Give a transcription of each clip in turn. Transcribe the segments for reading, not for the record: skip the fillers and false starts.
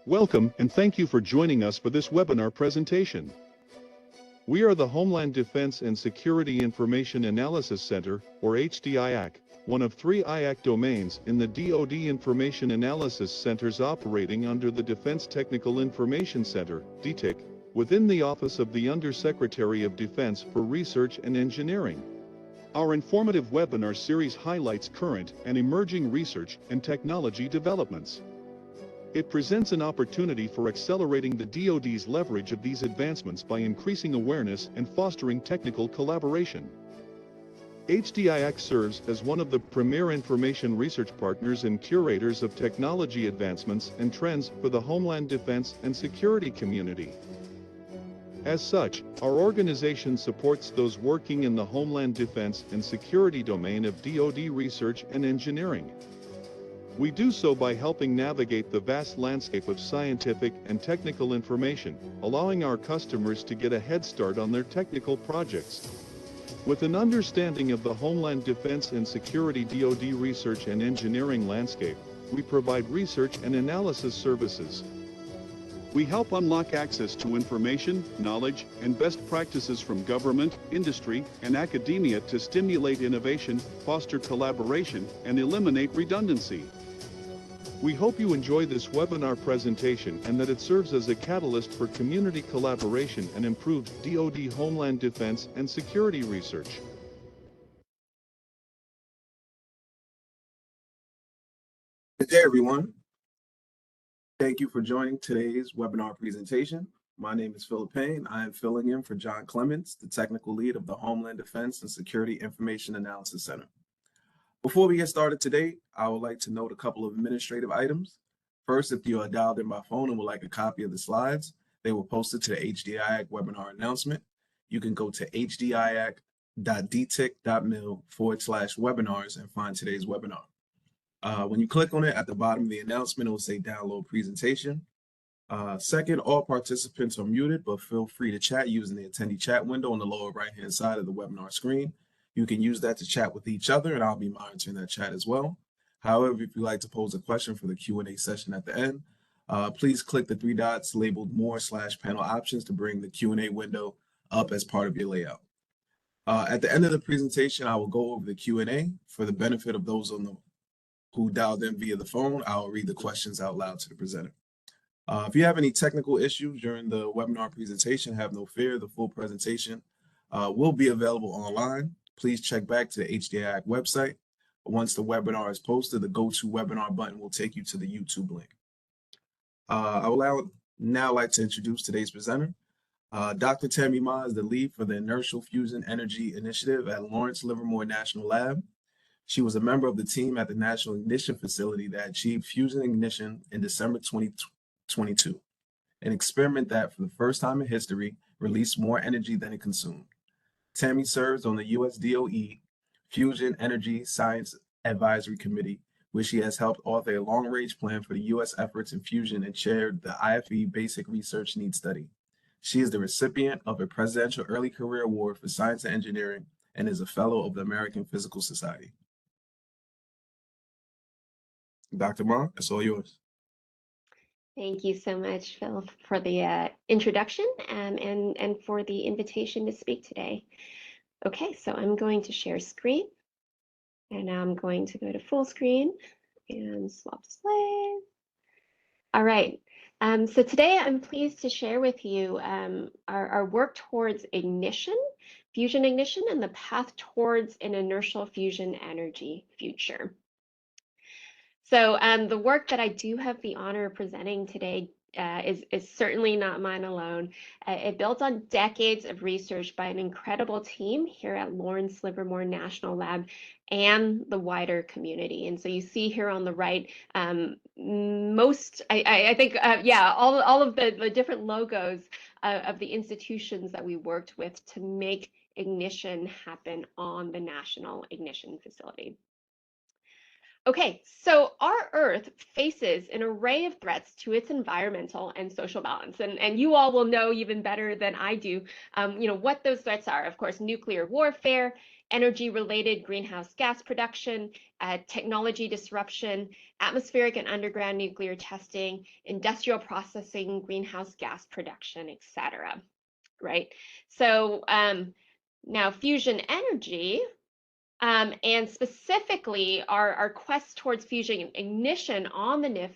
Welcome and thank you for joining us for this webinar presentation. We are the Homeland Defense and Security Information Analysis Center, or HDIAC, one of 3 IAC domains in the DoD Information Analysis Centers operating under the Defense Technical Information Center, DTIC, within the Office of the Undersecretary of Defense for Research and Engineering. Our informative webinar series highlights current and emerging research and technology developments. It presents an opportunity for accelerating the DoD's leverage of these advancements by increasing awareness and fostering technical collaboration. HDIAC serves as one of the premier information research partners and curators of technology advancements and trends for the Homeland Defense and Security community. As such, our organization supports those working in the Homeland Defense and Security domain of DoD research and engineering. We do so by helping navigate the vast landscape of scientific and technical information, allowing our customers to get a head start on their technical projects. With an understanding of the Homeland Defense and Security DoD research and engineering landscape, we provide research and analysis services. We help unlock access to information, knowledge, and best practices from government, industry, and academia to stimulate innovation, foster collaboration, and eliminate redundancy. We hope you enjoy this webinar presentation and that it serves as a catalyst for community collaboration and improved DoD Homeland Defense and Security research. Good day, everyone. Thank you for joining today's webinar presentation. My name is Philip Payne. I am filling in for John Clements, the technical lead of the Homeland Defense and Security Information Analysis Center. Before we get started today, I would like to note a couple of administrative items. First, if you are dialed in by phone and would like a copy of the slides, they were posted to the HDIAC webinar announcement. You can go to hdiac.dtic.mil/webinars and find today's webinar. When you click on it at the bottom of the announcement, it will say download presentation. Second, all participants are muted, but feel free to chat using the attendee chat window on the lower right-hand side of the webinar screen. You can use that to chat with each other, and I'll be monitoring that chat as well. However, if you'd like to pose a question for the Q&A session at the end, please click the 3 dots labeled More/Panel Options to bring the Q&A window up as part of your layout. At the end of the presentation, I will go over the Q&A. For the benefit of those who dialed in via the phone, I'll read the questions out loud to the presenter. If you have any technical issues during the webinar presentation, have no fear. The full presentation will be available online. Please check back to the HDIAC website. Once the webinar is posted, the Go to Webinar button will take you to the YouTube link. I would now like to introduce today's presenter. Dr. Tammy Ma is the lead for the Inertial Fusion Energy Initiative at Lawrence Livermore National Lab. She was a member of the team at the National Ignition Facility that achieved fusion ignition in December 2022, an experiment that, for the first time in history, released more energy than it consumed. Tammy serves on the U.S. DOE Fusion Energy Science Advisory Committee, where she has helped author a long-range plan for the U.S. efforts in fusion and chaired the IFE Basic Research Needs Study. She is the recipient of a Presidential Early Career Award for Science and Engineering and is a fellow of the American Physical Society. Dr. Ma, it's all yours. Thank you so much, Phil, for the introduction and for the invitation to speak today. Okay, so I'm going to share screen, and I'm going to go to full screen and swap display. All right, so today I'm pleased to share with you our work towards ignition, fusion ignition, and the path towards an inertial fusion energy future. So the work that I do have the honor of presenting today is certainly not mine alone. It builds on decades of research by an incredible team here at Lawrence Livermore National Lab and the wider community. And so you see here on the right, all of the different logos of the institutions that we worked with to make ignition happen on the National Ignition Facility. Okay, so our Earth faces an array of threats to its environmental and social balance, and you all will know even better than I do, what those threats are. Of course, nuclear warfare, energy-related greenhouse gas production, technology disruption, atmospheric and underground nuclear testing, industrial processing, greenhouse gas production, etc. Right? So now fusion energy, and specifically our quest towards fusion ignition on the NIF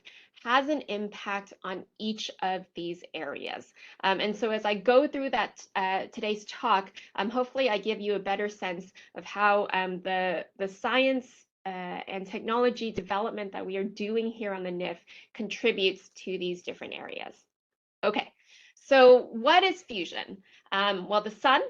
has an impact on each of these areas. And so as I go through that today's talk, hopefully I give you a better sense of how the science and technology development that we are doing here on the NIF contributes to these different areas. Okay, so what is fusion? Well, the sun,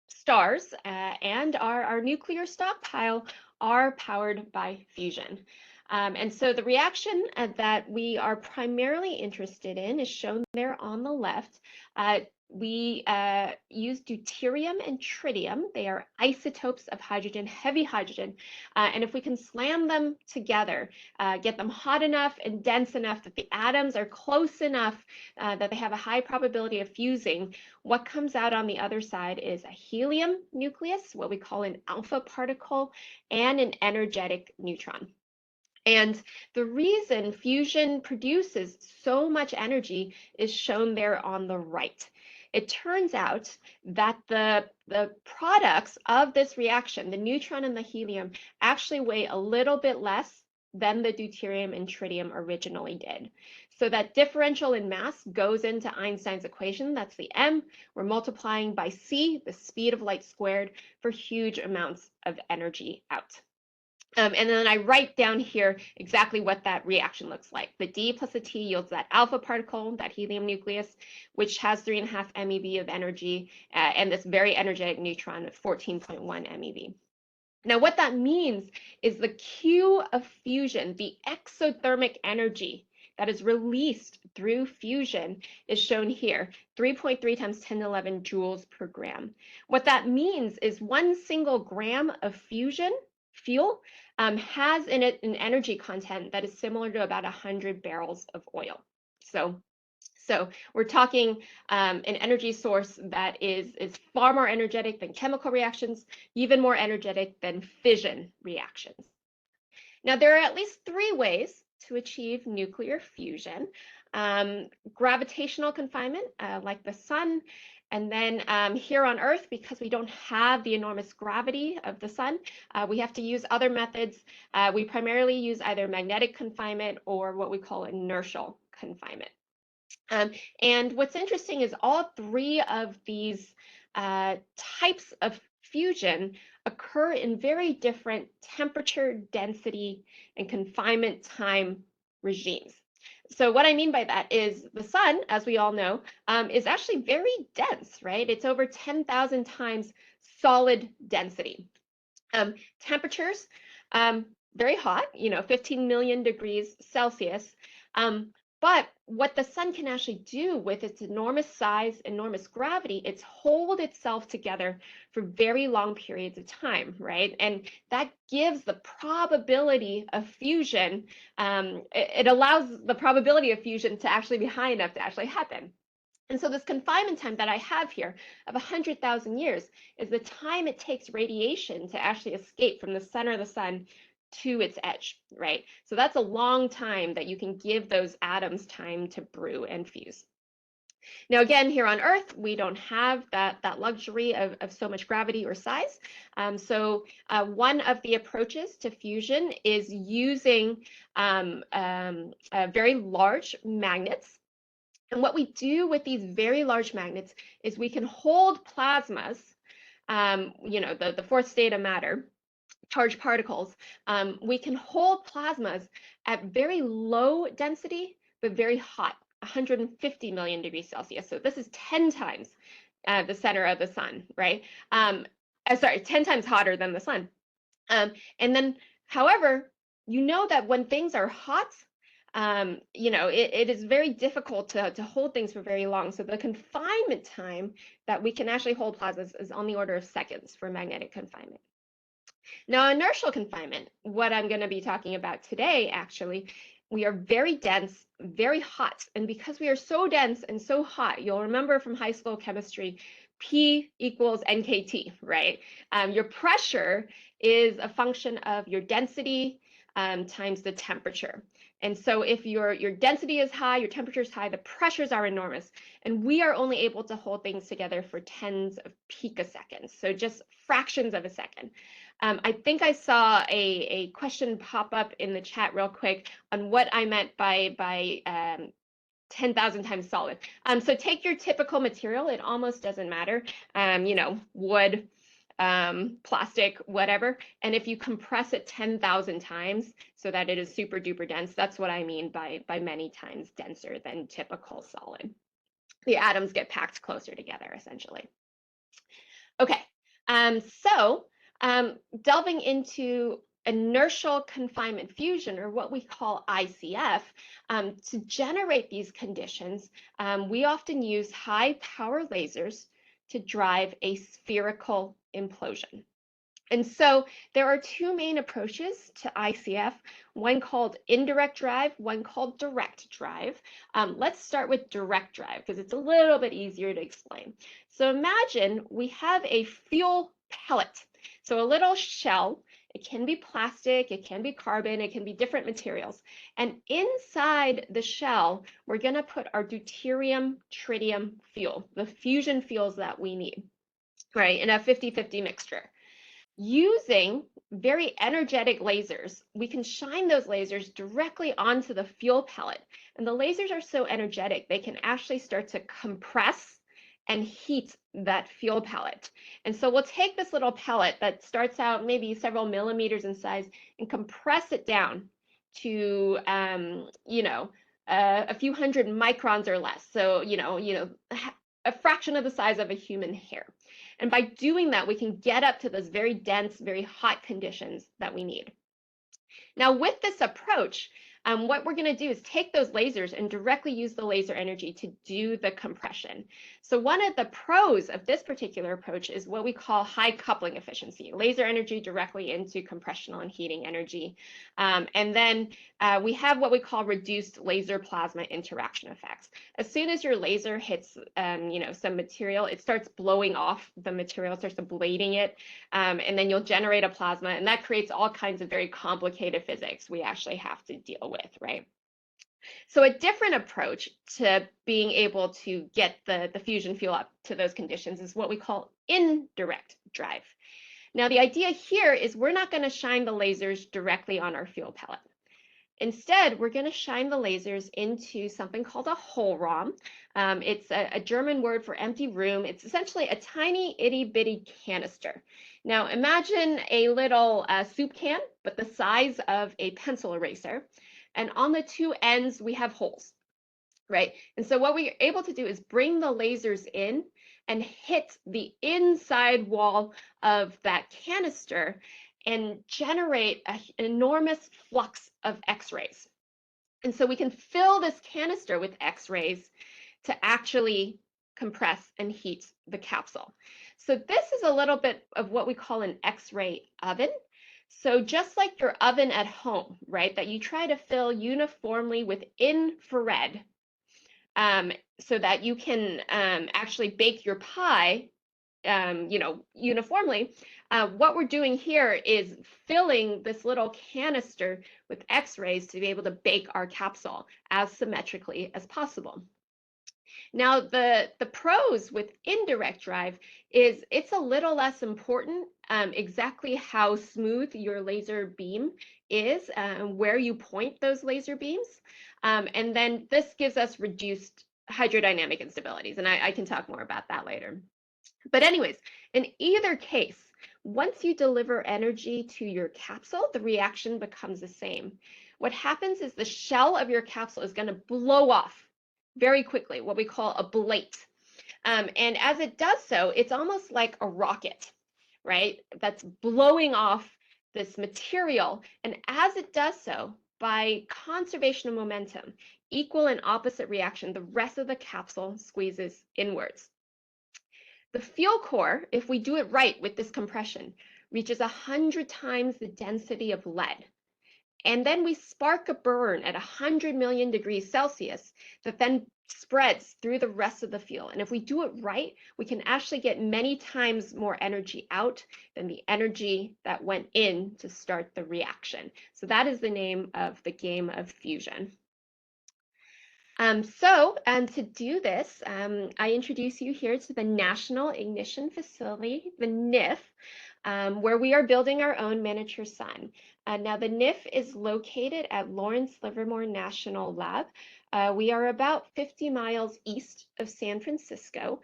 stars, and our nuclear stockpile are powered by fusion. And so the reaction that we are primarily interested in is shown there on the left. We use deuterium and tritium. They are isotopes of hydrogen, heavy hydrogen. And if we can slam them together, get them hot enough and dense enough that the atoms are close enough that they have a high probability of fusing, what comes out on the other side is a helium nucleus, what we call an alpha particle, and an energetic neutron. And the reason fusion produces so much energy is shown there on the right. It turns out that the products of this reaction, the neutron and the helium, actually weigh a little bit less than the deuterium and tritium originally did. So that differential in mass goes into Einstein's equation. That's the m. We're multiplying by c, the speed of light squared, for huge amounts of energy out. And then I write down here exactly what that reaction looks like. The D plus the T yields that alpha particle, that helium nucleus, which has 3.5 MeV of energy, and this very energetic neutron of 14.1 MeV. Now, what that means is the Q of fusion, the exothermic energy that is released through fusion, is shown here, 3.3 times 10 to the 11 joules per gram. What that means is 1 single gram of fusion fuel has in it an energy content that is similar to about 100 barrels of oil. So we're talking an energy source that is far more energetic than chemical reactions, even more energetic than fission reactions. Now, there are at least 3 ways to achieve nuclear fusion. Gravitational confinement, like the sun, and then here on Earth, because we don't have the enormous gravity of the sun, we have to use other methods. We primarily use either magnetic confinement or what we call inertial confinement. And what's interesting is all 3 of these types of fusion occur in very different temperature, density, and confinement time regimes. So what I mean by that is the sun, as we all know, is actually very dense, right? It's over 10,000 times solid density. Temperatures, very hot, 15 million degrees Celsius. But what the sun can actually do with its enormous size, enormous gravity, it's hold itself together for very long periods of time, right? And that gives the probability of fusion, it allows the probability of fusion to actually be high enough to actually happen. And so this confinement time that I have here of 100,000 years is the time it takes radiation to actually escape from the center of the sun to its edge, right? So that's a long time that you can give those atoms time to brew and fuse. Now, again, here on Earth, we don't have that luxury of so much gravity or size. So one of the approaches to fusion is using very large magnets. And what we do with these very large magnets is we can hold plasmas, the fourth state of matter, charged particles, we can hold plasmas at very low density, but very hot, 150 million degrees Celsius. So this is 10 times the center of the sun, right? 10 times hotter than the sun. And then, however, that when things are hot, it is very difficult to hold things for very long. So the confinement time that we can actually hold plasmas is on the order of seconds for magnetic confinement. Now, inertial confinement, what I'm going to be talking about today, actually, we are very dense, very hot. And because we are so dense and so hot, you'll remember from high school chemistry, P equals NKT, right? Your pressure is a function of your density times the temperature. And so if your density is high, your temperature is high, the pressures are enormous. And we are only able to hold things together for tens of picoseconds, so just fractions of a second. I think I saw a question pop up in the chat real quick on what I meant by 10,000 times solid. So take your typical material, it almost doesn't matter, wood, plastic, whatever. And if you compress it 10,000 times so that it is super duper dense, that's what I mean by many times denser than typical solid. The atoms get packed closer together, essentially. Okay, delving into inertial confinement fusion, or what we call ICF, to generate these conditions, we often use high power lasers to drive a spherical implosion. And so there are two main approaches to ICF, one called indirect drive, one called direct drive. Let's start with direct drive because it's a little bit easier to explain. So imagine we have a fuel pellet. So a little shell, it can be plastic, it can be carbon, it can be different materials. And inside the shell, we're going to put our deuterium, tritium fuel, the fusion fuels that we need, right, in a 50-50 mixture. Using very energetic lasers, we can shine those lasers directly onto the fuel pellet. And the lasers are so energetic, they can actually start to compress and heat that fuel pellet. And so we'll take this little pellet that starts out maybe several millimeters in size and compress it down to, a few hundred microns or less. So, a fraction of the size of a human hair. And by doing that, we can get up to those very dense, very hot conditions that we need. Now, with this approach, what we're going to do is take those lasers and directly use the laser energy to do the compression. So one of the pros of this particular approach is what we call high coupling efficiency, laser energy directly into compressional and heating energy. And then we have what we call reduced laser plasma interaction effects. As soon as your laser hits some material, it starts blowing off the material, starts ablating it, and then you'll generate a plasma, and that creates all kinds of very complicated physics we actually have to deal with, right? So a different approach to being able to get the fusion fuel up to those conditions is what we call indirect drive. Now, the idea here is we're not going to shine the lasers directly on our fuel pellet. Instead, we're going to shine the lasers into something called a Hohlraum. It's a German word for empty room. It's essentially a tiny itty bitty canister. Now imagine a little soup can, but the size of a pencil eraser. And on the two ends, we have holes, right? And so what we're able to do is bring the lasers in and hit the inside wall of that canister and generate an enormous flux of X-rays. And so we can fill this canister with X-rays to actually compress and heat the capsule. So this is a little bit of what we call an X-ray oven. So just like your oven at home, right, that you try to fill uniformly with infrared so that you can actually bake your pie uniformly, what we're doing here is filling this little canister with X-rays to be able to bake our capsule as symmetrically as possible. Now, the pros with indirect drive is it's a little less important exactly how smooth your laser beam is, where you point those laser beams. And then this gives us reduced hydrodynamic instabilities, and I can talk more about that later. But anyways, in either case, once you deliver energy to your capsule, the reaction becomes the same. What happens is the shell of your capsule is going to blow off very quickly, what we call a ablate. And as it does so, it's almost like a rocket, right? That's blowing off this material. And as it does so, by conservation of momentum, equal and opposite reaction, the rest of the capsule squeezes inwards. The fuel core, if we do it right with this compression, reaches 100 times the density of lead. And then we spark a burn at 100 million degrees Celsius that then spreads through the rest of the fuel. And if we do it right, we can actually get many times more energy out than the energy that went in to start the reaction. So that is the name of the game of fusion. To do this, I introduce you here to the National Ignition Facility, the NIF, where we are building our own miniature sun. Now, the NIF is located at Lawrence Livermore National Lab. We are about 50 miles east of San Francisco.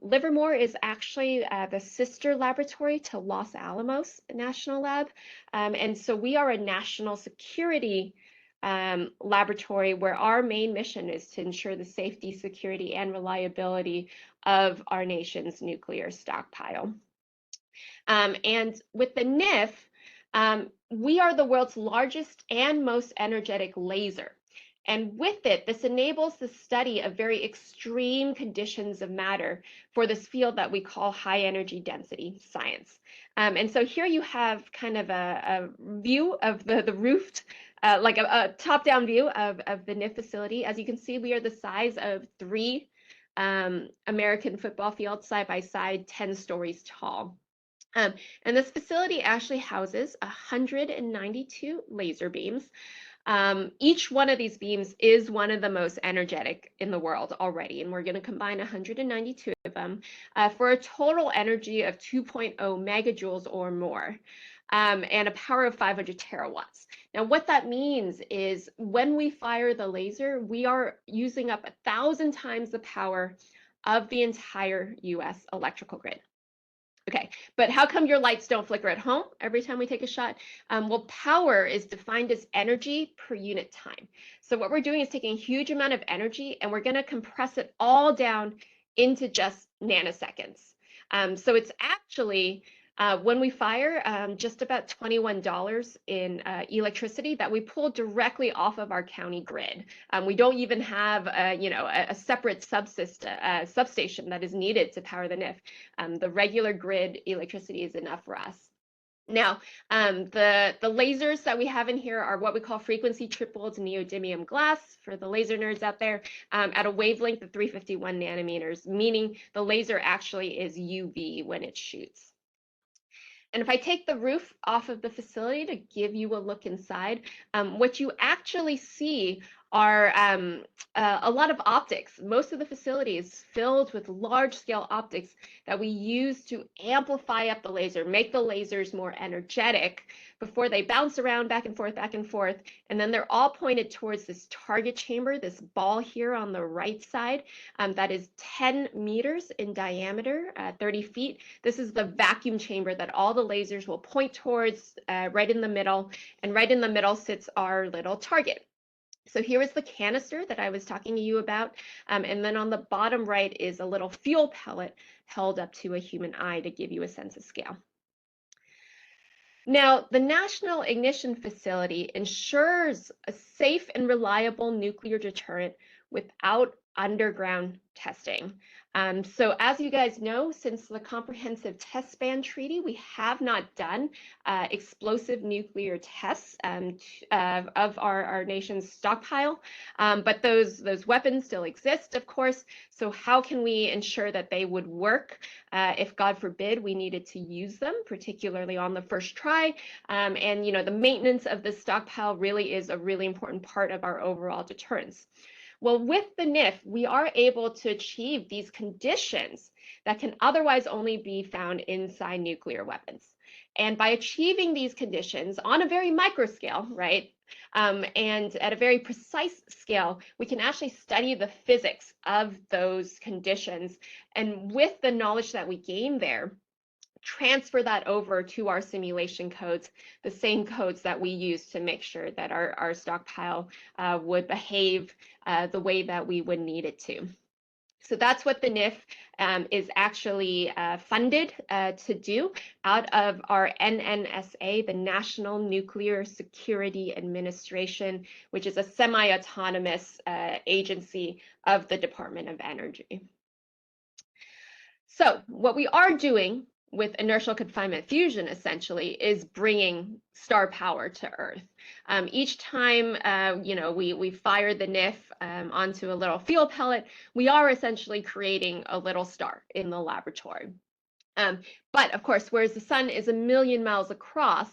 Livermore is actually the sister laboratory to Los Alamos National Lab. And so we are a national security laboratory where our main mission is to ensure the safety, security, and reliability of our nation's nuclear stockpile. And with the NIF, we are the world's largest and most energetic laser. And with it, this enables the study of very extreme conditions of matter for this field that we call high energy density science. And so here you have kind of a view of the roofed, like a top-down view of the NIF facility. As you can see, we are the size of 3 American football fields side by side, 10 stories tall. And this facility actually houses 192 laser beams. Each one of these beams is one of the most energetic in the world already, and we're going to combine 192 of them for a total energy of 2.0 megajoules or more, and a power of 500 terawatts. Now, what that means is when we fire the laser, we are using up 1,000 times the power of the entire US electrical grid. Okay, but how come your lights don't flicker at home every time we take a shot? Well, power is defined as energy per unit time. So what we're doing is taking a huge amount of energy and we're going to compress it all down into just nanoseconds. So it's actually, when we fire, just about $21 in electricity that we pull directly off of our county grid. We don't even have a separate substation that is needed to power the NIF. The regular grid electricity is enough for us. Now, the lasers that we have in here are what we call frequency tripled neodymium glass, for the laser nerds out there, at a wavelength of 351 nanometers, meaning the laser actually is UV when it shoots. And if I take the roof off of the facility to give you a look inside, what you actually see are a lot of optics. Most of the facility is filled with large-scale optics that we use to amplify up the laser, make the lasers more energetic before they bounce around back and forth, and then they're all pointed towards this target chamber, this ball here on the right side, that is 10 meters in diameter, 30 feet. This is the vacuum chamber that all the lasers will point towards, right in the middle, and right in the middle sits our little target. So here is the canister that I was talking to you about, and then on the bottom right is a little fuel pellet held up to a human eye to give you a sense of scale. Now, the National Ignition Facility ensures a safe and reliable nuclear deterrent without underground testing. So as you guys know, since the Comprehensive Test Ban Treaty, we have not done explosive nuclear tests of our nation's stockpile, but those weapons still exist, of course. So how can we ensure that they would work if, God forbid, we needed to use them, particularly on the first try? And the maintenance of the stockpile really is a really important part of our overall deterrence. Well, with the NIF, we are able to achieve these conditions that can otherwise only be found inside nuclear weapons. And by achieving these conditions on a very micro scale, right, and at a very precise scale, we can actually study the physics of those conditions. And with the knowledge that we gain there, transfer that over to our simulation codes, the same codes that we use to make sure that our stockpile would behave the way that we would need it to. So that's what the NIF is actually funded to do out of our NNSA, the National Nuclear Security Administration, which is a semi-autonomous agency of the Department of Energy. So what we are doing with inertial confinement fusion essentially is bringing star power to Earth. Each time we fire the NIF onto a little fuel pellet, we are essentially creating a little star in the laboratory. But of course, whereas the sun is 1,000,000 miles across,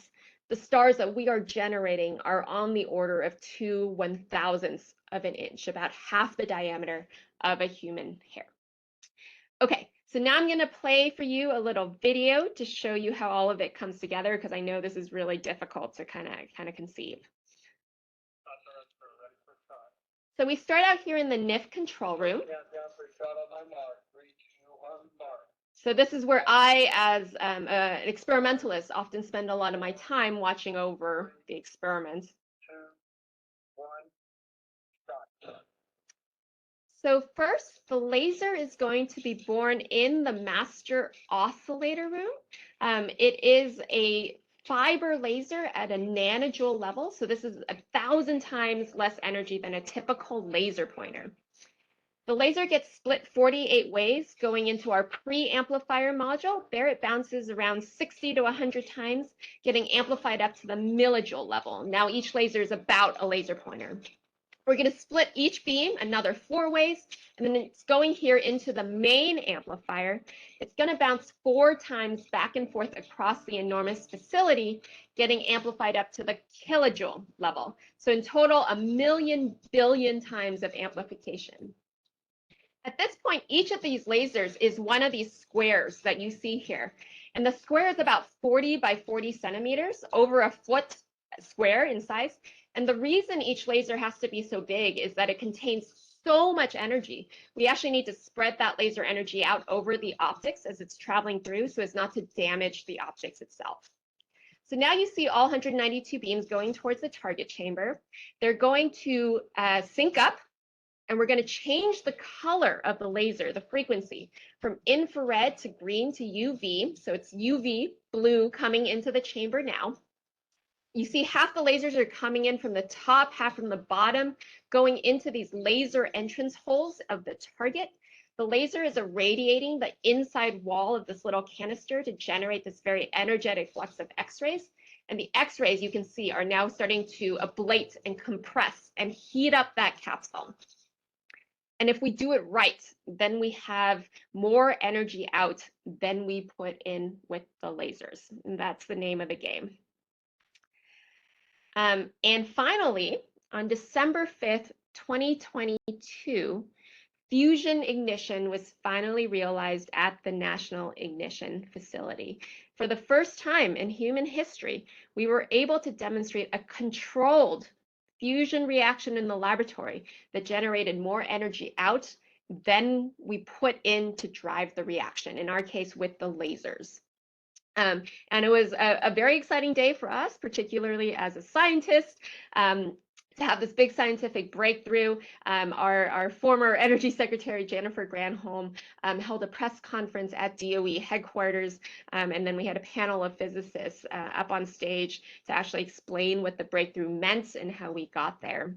the stars that we are generating are on the order of 2/1000ths of an inch, about half the diameter of a human hair. Okay, so now I'm going to play for you a little video to show you how all of it comes together, because I know this is really difficult to kind of conceive. So we start out here in the NIF control room. So this is where I, as an experimentalist, often spend a lot of my time watching over the experiments. So first, the laser is going to be born in the master oscillator room. It is a fiber laser at a nanojoule level. So this is 1,000 times less energy than a typical laser pointer. The laser gets split 48 ways going into our pre-amplifier module. There it bounces around 60 to 100 times, getting amplified up to the millijoule level. Now each laser is about a laser pointer. We're going to split each beam another 4 ways, and then it's going here into the main amplifier. It's going to bounce 4 times back and forth across the enormous facility, getting amplified up to the kilojoule level. So in total, 1,000,000 billion times of amplification. At this point, each of these lasers is one of these squares that you see here. And the square is about 40 by 40 centimeters, over a foot square in size. And the reason each laser has to be so big is that it contains so much energy. We actually need to spread that laser energy out over the optics as it's traveling through so as not to damage the optics itself. So now you see all 192 beams going towards the target chamber. They're going to sync up, and we're going to change the color of the laser, the frequency, from infrared to green to UV. So it's UV blue coming into the chamber now. You see half the lasers are coming in from the top, half from the bottom, going into these laser entrance holes of the target. The laser is irradiating the inside wall of this little canister to generate this very energetic flux of X-rays. And the X-rays, you can see, are now starting to ablate and compress and heat up that capsule. And if we do it right, then we have more energy out than we put in with the lasers. And that's the name of the game. And finally, on December 5th, 2022, fusion ignition was finally realized at the National Ignition Facility. For the first time in human history, we were able to demonstrate a controlled fusion reaction in the laboratory that generated more energy out than we put in to drive the reaction, in our case with the lasers. And it was a very exciting day for us, particularly as a scientist, to have this big scientific breakthrough. Our former Energy Secretary, Jennifer Granholm, held a press conference at DOE headquarters, and then we had a panel of physicists up on stage to actually explain what the breakthrough meant and how we got there.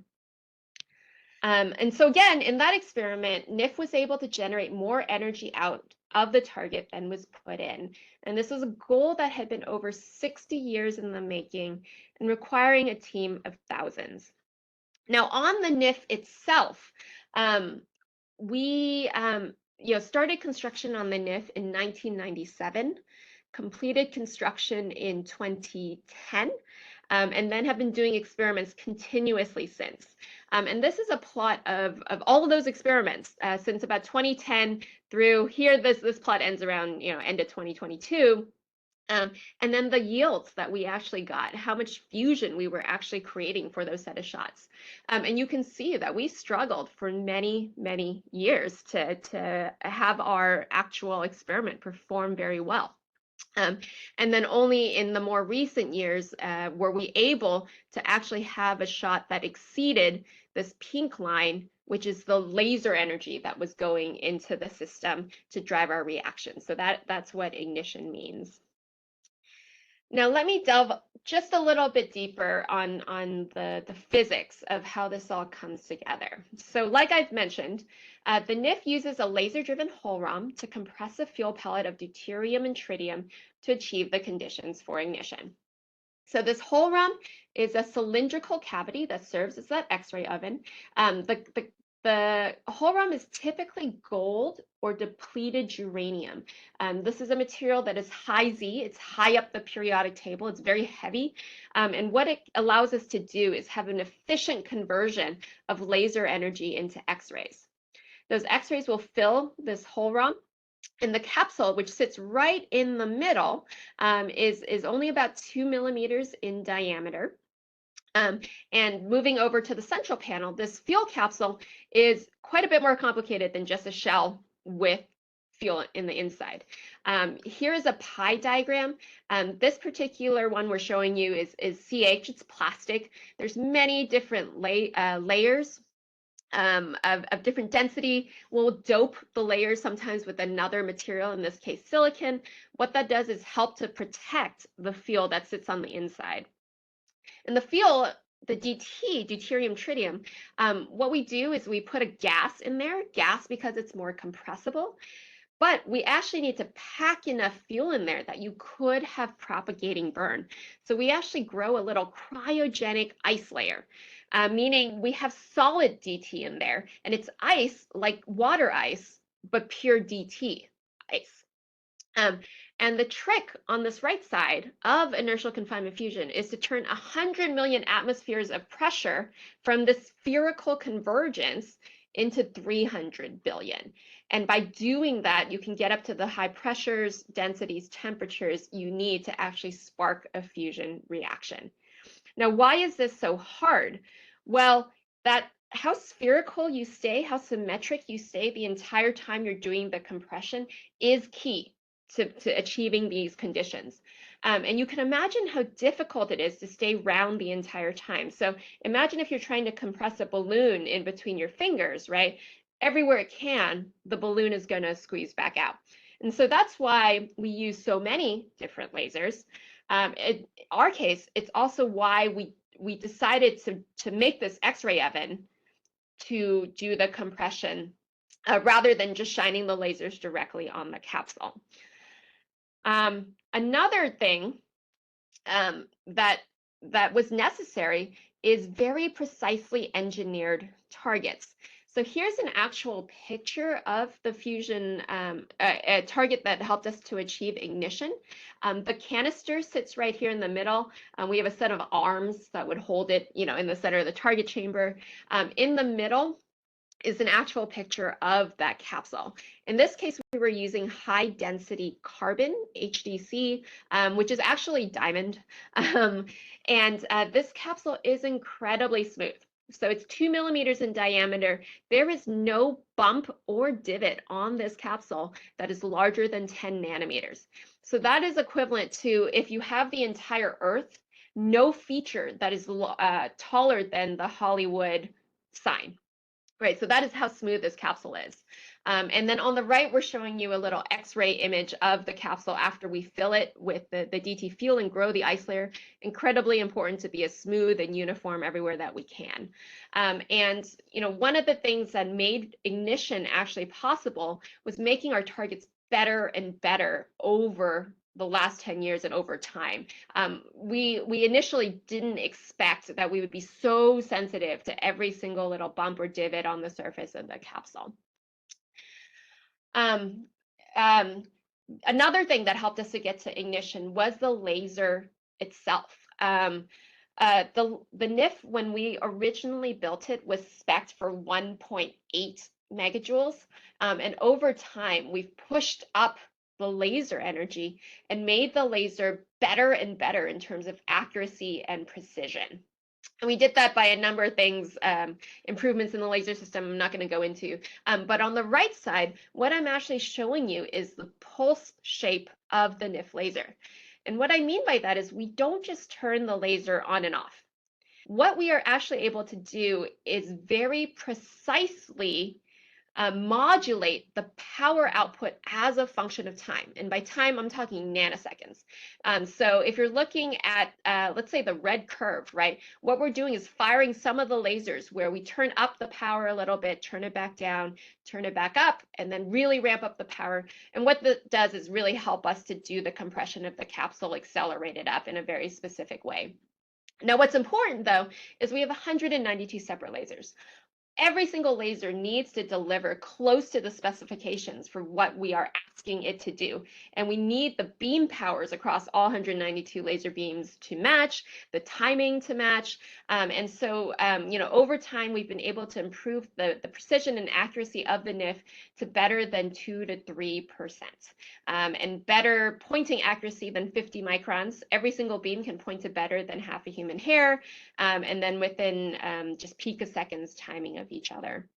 And so again, in that experiment, NIF was able to generate more energy out of the target than was put in. And this was a goal that had been over 60 years in the making and requiring a team of thousands. Now, on the NIF itself, we started construction on the NIF in 1997, completed construction in 2010, and then have been doing experiments continuously since. And this is a plot of all of those experiments since about 2010 through here. This plot ends around end of 2022. And then the yields that we actually got, how much fusion we were actually creating for those set of shots. And you can see that we struggled for many, many years to have our actual experiment perform very well. And then only in the more recent years were we able to actually have a shot that exceeded this pink line, which is the laser energy that was going into the system to drive our reaction. So that's what ignition means. Now let me delve just a little bit deeper on the physics of how this all comes together. So like I've mentioned, the NIF uses a laser-driven hole ROM to compress a fuel pellet of deuterium and tritium to achieve the conditions for ignition. So this hole ROM is a cylindrical cavity that serves as that X-ray oven. The hole ROM is typically gold or depleted uranium. This is a material that is high Z, it's high up the periodic table, it's very heavy. And what it allows us to do is have an efficient conversion of laser energy into X-rays. Those X-rays will fill this hole ROM, and the capsule, which sits right in the middle, is only about 2 millimeters in diameter. And moving over to the central panel, this fuel capsule is quite a bit more complicated than just a shell with fuel in the inside. Here is a pie diagram. This particular one we're showing you is CH, it's plastic. There's many different layers of different density. We'll dope the layers sometimes with another material, in this case silicon. What that does is help to protect the fuel that sits on the inside. And the fuel, the DT, deuterium tritium, what we do is we put a gas in there, gas because it's more compressible, but we actually need to pack enough fuel in there that you could have propagating burn. So we actually grow a little cryogenic ice layer, meaning we have solid DT in there, and it's ice like water ice, but pure DT ice. And the trick on this right side of inertial confinement fusion is to turn 100 million atmospheres of pressure from the spherical convergence into 300 billion. And by doing that, you can get up to the high pressures, densities, temperatures you need to actually spark a fusion reaction. Now, why is this so hard? Well, how spherical you stay, how symmetric you stay the entire time you're doing the compression is key to achieving these conditions. And you can imagine how difficult it is to stay round the entire time. So imagine if you're trying to compress a balloon in between your fingers, right? Everywhere it can, the balloon is going to squeeze back out. And so that's why we use so many different lasers. In our case, it's also why we decided to make this X-ray oven to do the compression rather than just shining the lasers directly on the capsule. Another thing that was necessary is very precisely engineered targets. So here's an actual picture of the fusion a target that helped us to achieve ignition. The canister sits right here in the middle. We have a set of arms that would hold it, in the center of the target chamber. In the middle is an actual picture of that capsule. In this case, we were using high density carbon, HDC, which is actually diamond. And this capsule is incredibly smooth. So it's 2 millimeters in diameter. There is no bump or divot on this capsule that is larger than 10 nanometers. So that is equivalent to if you have the entire Earth, no feature that is taller than the Hollywood sign. Right, so that is how smooth this capsule is. And then on the right, we're showing you a little X-ray image of the capsule after we fill it with the DT fuel and grow the ice layer. Incredibly important to be as smooth and uniform everywhere that we can. And one of the things that made ignition actually possible was making our targets better and better over the last 10 years and over time. We initially didn't expect that we would be so sensitive to every single little bump or divot on the surface of the capsule. Another thing that helped us to get to ignition was the laser itself. The NIF, when we originally built it, was spec'd for 1.8 megajoules. And over time, we've pushed up the laser energy and made the laser better and better in terms of accuracy and precision. And we did that by a number of things, improvements in the laser system I'm not going to go into. But on the right side, what I'm actually showing you is the pulse shape of the NIF laser. And what I mean by that is we don't just turn the laser on and off. What we are actually able to do is very precisely modulate the power output as a function of time. And by time, I'm talking nanoseconds. So if you're looking at, let's say, the red curve, right, what we're doing is firing some of the lasers where we turn up the power a little bit, turn it back down, turn it back up, and then really ramp up the power. And what that does is really help us to do the compression of the capsule, accelerate it up in a very specific way. Now, what's important, though, is we have 192 separate lasers. Every single laser needs to deliver close to the specifications for what we are asking it to do. And we need the beam powers across all 192 laser beams to match, the timing to match. And so, over time, we've been able to improve the precision and accuracy of the NIF to better than 2 to 3%, and better pointing accuracy than 50 microns. Every single beam can point to better than half a human hair, and then within just picoseconds timing of each other.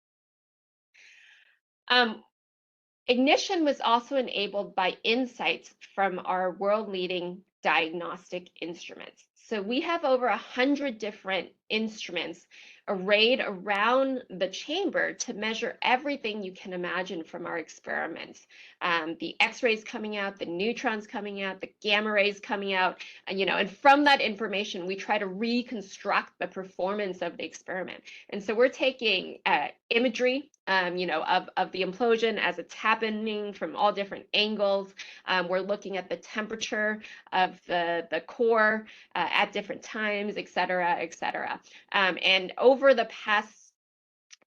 Ignition was also enabled by insights from our world-leading diagnostic instruments. So we have over 100 different instruments arrayed around the chamber to measure everything you can imagine from our experiments. The X-rays coming out, the neutrons coming out, the gamma rays coming out, and from that information, we try to reconstruct the performance of the experiment. And so we're taking imagery, of the implosion as it's happening from all different angles. We're looking at the temperature of the core at different times, et cetera, et cetera. And over the past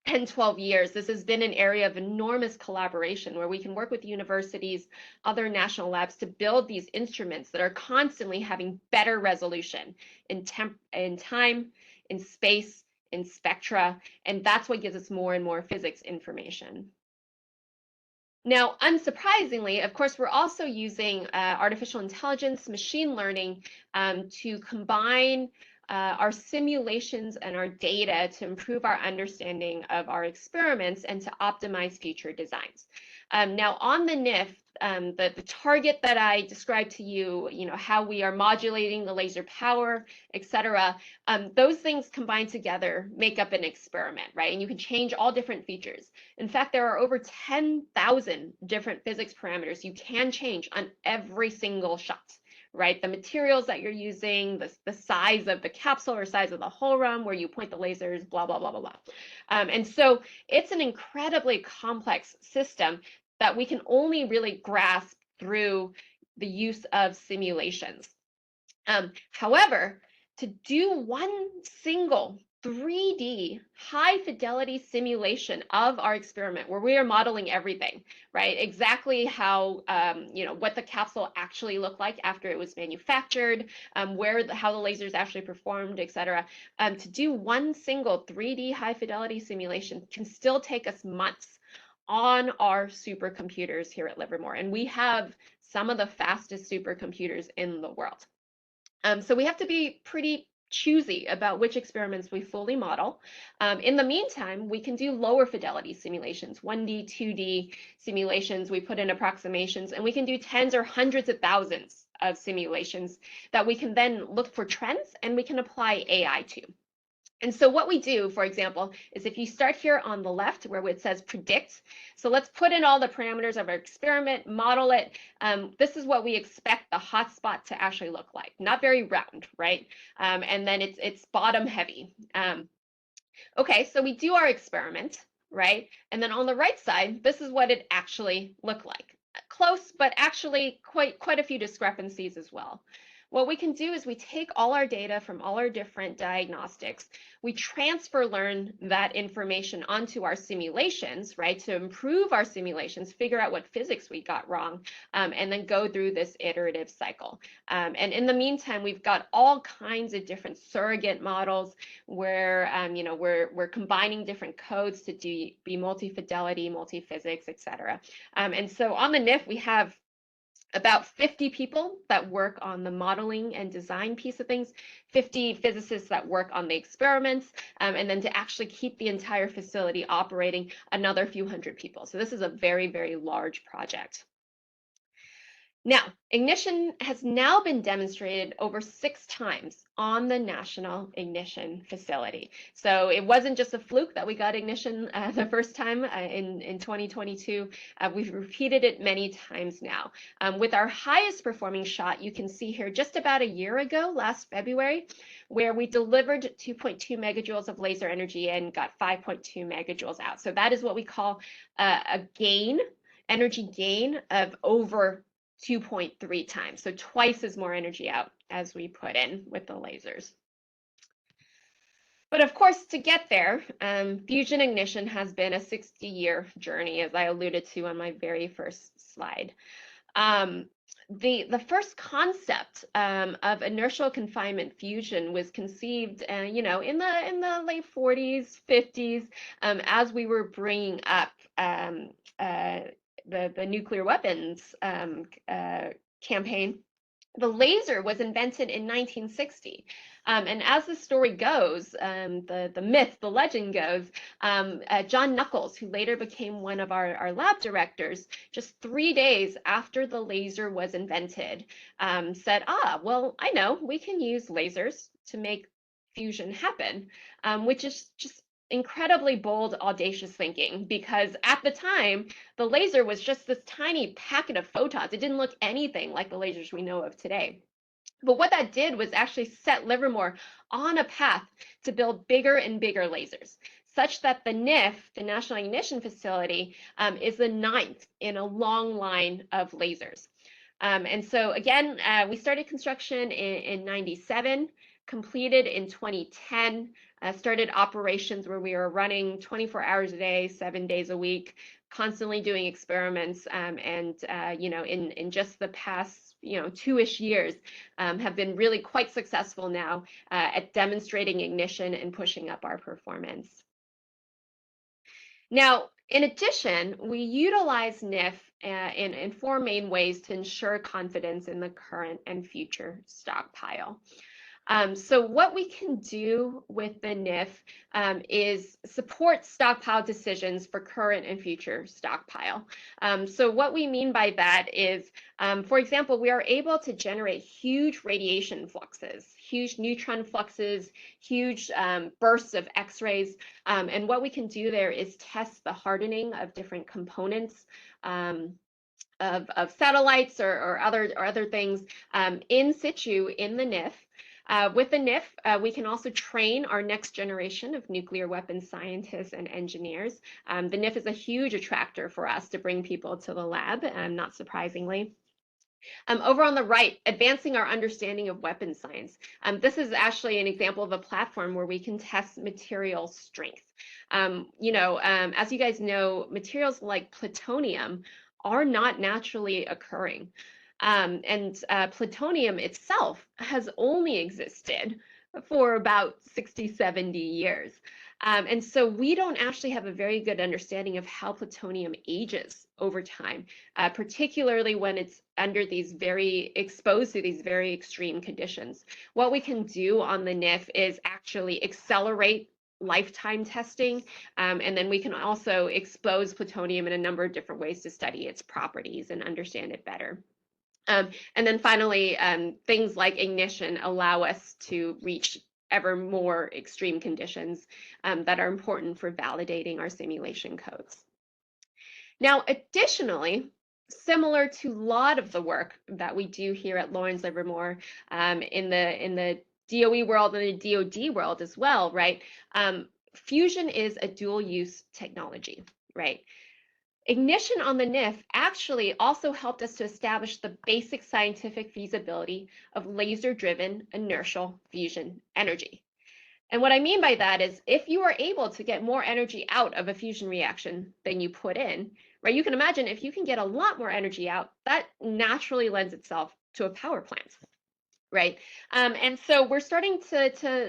10, 12 years, this has been an area of enormous collaboration where we can work with universities, other national labs to build these instruments that are constantly having better resolution in time, in space, in spectra, and that's what gives us more and more physics information. Now, unsurprisingly, of course, we're also using artificial intelligence, machine learning to combine our simulations and our data to improve our understanding of our experiments and to optimize future designs. Now, on the NIF, the target that I described to you, how we are modulating the laser power, et cetera, those things combined together make up an experiment, right? And you can change all different features. In fact, there are over 10,000 different physics parameters you can change on every single shot, right? The materials that you're using, the size of the capsule or size of the hull rum, where you point the lasers, blah, blah, blah, blah, blah. And so it's an incredibly complex system that we can only really grasp through the use of simulations. However, to do one single 3D high fidelity simulation of our experiment where we are modeling everything, right? Exactly how, what the capsule actually looked like after it was manufactured, how the lasers actually performed, et cetera. To do one single 3D high fidelity simulation can still take us months on our supercomputers here at Livermore. And we have some of the fastest supercomputers in the world. So we have to be pretty choosy about which experiments we fully model. In the meantime, we can do lower fidelity simulations, 1D, 2D simulations. We put in approximations, and we can do tens or hundreds of thousands of simulations that we can then look for trends and we can apply AI to. And so what we do, for example, is if you start here on the left where it says predict, so let's put in all the parameters of our experiment, model it. This is what we expect the hotspot to actually look like. Not very round, right? And then it's bottom heavy. Okay, so we do our experiment, right? And then on the right side, this is what it actually looked like. Close, but actually quite a few discrepancies as well. What we can do is we take all our data from all our different diagnostics, we learn that information onto our simulations, right, to improve our simulations, figure out what physics we got wrong, and then go through this iterative cycle. And in the meantime, we've got all kinds of different surrogate models where, we're combining different codes to be multi-fidelity, multi-physics, et cetera. And so on the NIF, we have about 50 people that work on the modeling and design piece of things, 50 physicists that work on the experiments, and then to actually keep the entire facility operating, another few hundred people. So this is a very, very large project. Now, ignition has now been demonstrated over 6 times on the National Ignition Facility. So it wasn't just a fluke that we got ignition the first time in 2022. We've repeated it many times now. With our highest performing shot, you can see here just about a year ago, last February, where we delivered 2.2 megajoules of laser energy and got 5.2 megajoules out. So that is what we call a gain, energy gain of over 2.3 times, so twice as more energy out as we put in with the lasers. But of course, to get there, fusion ignition has been a 60-year journey, as I alluded to on my very first slide. The first concept of inertial confinement fusion was conceived, in the late 40s, 50s, as we were bringing up the nuclear weapons campaign. The laser was invented in 1960. And as the story goes, the myth, the legend goes, John Knuckles, who later became one of our lab directors, just 3 days after the laser was invented, said, well, I know, we can use lasers to make fusion happen, which is just incredibly bold, audacious thinking, because at the time, the laser was just this tiny packet of photons. It didn't look anything like the lasers we know of today. But what that did was actually set Livermore on a path to build bigger and bigger lasers, such that the NIF, the National Ignition Facility, is the 9th in a long line of lasers. And so again, we started construction in 97, completed in 2010, started operations where we were running 24 hours a day, 7 days a week, constantly doing experiments, and in just the past 2-ish years, have been really quite successful now at demonstrating ignition and pushing up our performance. Now, in addition, we utilize NIF in 4 main ways to ensure confidence in the current and future stockpile. So what we can do with the NIF is support stockpile decisions for current and future stockpile. So what we mean by that is, for example, we are able to generate huge radiation fluxes, huge neutron fluxes, huge bursts of X-rays. And what we can do there is test the hardening of different components of satellites or other things in situ in the NIF. With the NIF, we can also train our next generation of nuclear weapons scientists and engineers. The NIF is a huge attractor for us to bring people to the lab, not surprisingly. Over on the right, advancing our understanding of weapons science. This is actually an example of a platform where we can test material strength. As you guys know, materials like plutonium are not naturally occurring. And plutonium itself has only existed for about 60, 70 years. And so we don't actually have a very good understanding of how plutonium ages over time, particularly when it's under these exposed to these very extreme conditions. What we can do on the NIF is actually accelerate lifetime testing, and then we can also expose plutonium in a number of different ways to study its properties and understand it better. And then finally, things like ignition allow us to reach ever more extreme conditions that are important for validating our simulation codes. Now, additionally, similar to a lot of the work that we do here at Lawrence Livermore in the DOE world and the DoD world as well, right? Fusion is a dual-use technology, right? Ignition on the NIF actually also helped us to establish the basic scientific feasibility of laser-driven inertial fusion energy. And what I mean by that is if you are able to get more energy out of a fusion reaction than you put in, right? You can imagine if you can get a lot more energy out, that naturally lends itself to a power plant, right? And so we're starting to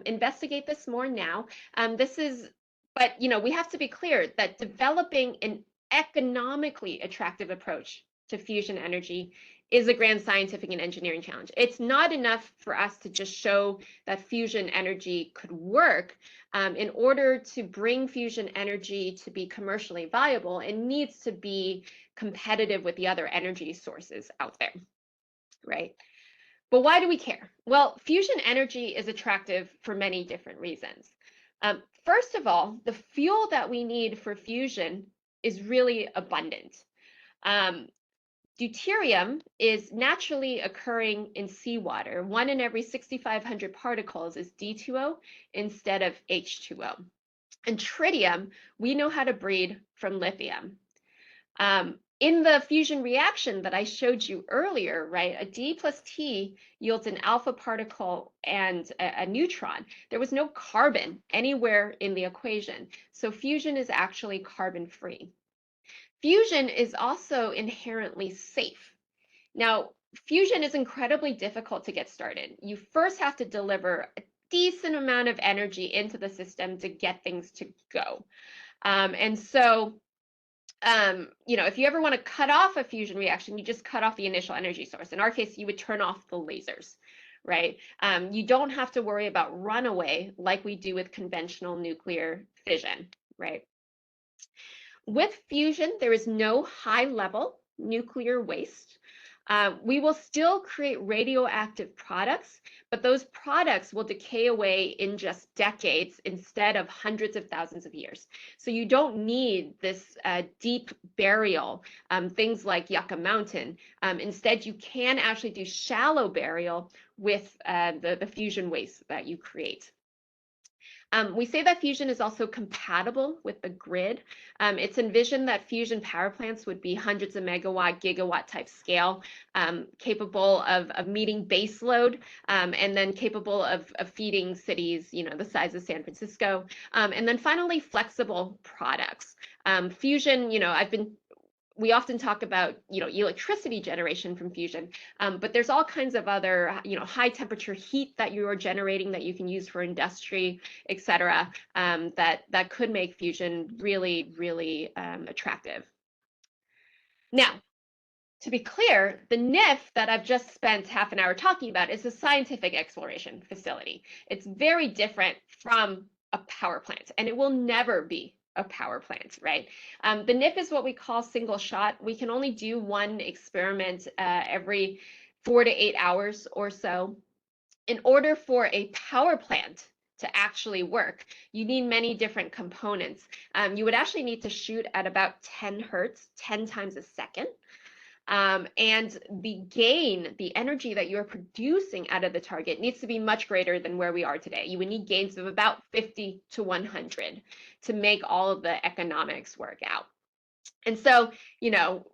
investigate this more now. But we have to be clear that developing an economically attractive approach to fusion energy is a grand scientific and engineering challenge. It's not enough for us to just show that fusion energy could work. In order to bring fusion energy to be commercially viable, it needs to be competitive with the other energy sources out there, right? But why do we care? Well, fusion energy is attractive for many different reasons. First of all, the fuel that we need for fusion is really abundant. Deuterium is naturally occurring in seawater. 1 in every 6,500 particles is D2O instead of H2O. And tritium, we know how to breed from lithium. In the fusion reaction that I showed you earlier, right, a D plus T yields an alpha particle and a neutron. There was no carbon anywhere in the equation. So fusion is actually carbon-free. Fusion is also inherently safe. Now, fusion is incredibly difficult to get started. You first have to deliver a decent amount of energy into the system to get things to go. You know, if you ever want to cut off a fusion reaction, you just cut off the initial energy source. In our case, you would turn off the lasers, right? You don't have to worry about runaway like we do with conventional nuclear fission, right? With fusion, there is no high-level nuclear waste. We will still create radioactive products, but those products will decay away in just decades instead of hundreds of thousands of years. So you don't need this deep burial, things like Yucca Mountain. Instead, you can actually do shallow burial with the fusion waste that you create. We say that fusion is also compatible with the grid. It's envisioned that fusion power plants would be hundreds of megawatt, gigawatt type scale, capable of meeting base load, and then capable of feeding cities, you know, the size of San Francisco. And then finally, flexible products. Fusion, you know, we often talk about, you know, electricity generation from fusion, but there's all kinds of other, you know, high temperature heat that you are generating that you can use for industry, et cetera, that could make fusion really, really attractive. Now, to be clear, the NIF that I've just spent half an hour talking about is a scientific exploration facility. It's very different from a power plant, and it will never be a power plant, right? The NIF is what we call single shot. We can only do one experiment every 4 to 8 hours or so. In order for a power plant to actually work, you need many different components. You would actually need to shoot at about 10 hertz, 10 times a second. And the gain, the energy that you're producing out of the target needs to be much greater than where we are today. You would need gains of about 50 to 100 to make all of the economics work out. And so, you know,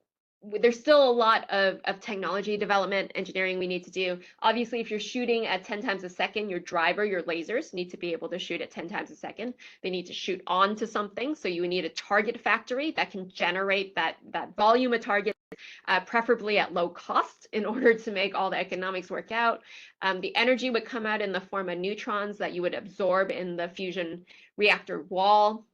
there's still a lot of technology development, engineering we need to do. Obviously, if you're shooting at 10 times a second, your driver, your lasers need to be able to shoot at 10 times a second. They need to shoot onto something. So you need a target factory that can generate that volume of target, preferably at low cost in order to make all the economics work out. The energy would come out in the form of neutrons that you would absorb in the fusion reactor wall.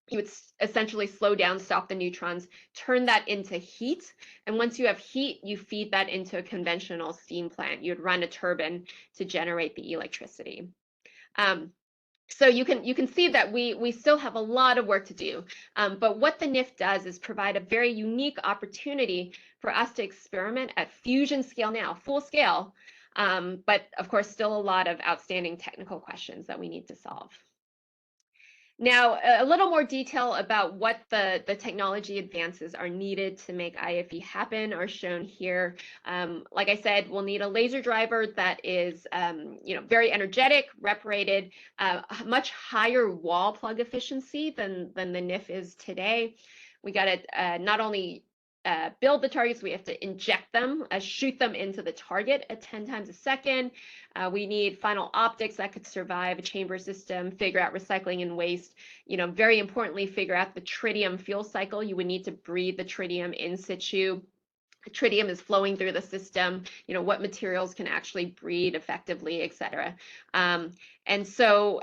You would essentially slow down, stop the neutrons, turn that into heat. And once you have heat, you feed that into a conventional steam plant. You'd run a turbine to generate the electricity. So you can see that we still have a lot of work to do. But what the NIF does is provide a very unique opportunity for us to experiment at fusion scale now, full scale. But of course, still a lot of outstanding technical questions that we need to solve. Now, a little more detail about what the technology advances are needed to make IFE happen are shown here. Like I said, we'll need a laser driver that is you know, very energetic, rep-rated, much higher wall plug efficiency than the NIF is today. We got to not only build the targets, we have to inject them, shoot them into the target at 10 times a second. We need final optics that could survive a chamber system, figure out recycling and waste. You know, very importantly, figure out the tritium fuel cycle. You would need to breed the tritium in situ. The tritium is flowing through the system, you know, what materials can actually breed effectively, et cetera. And so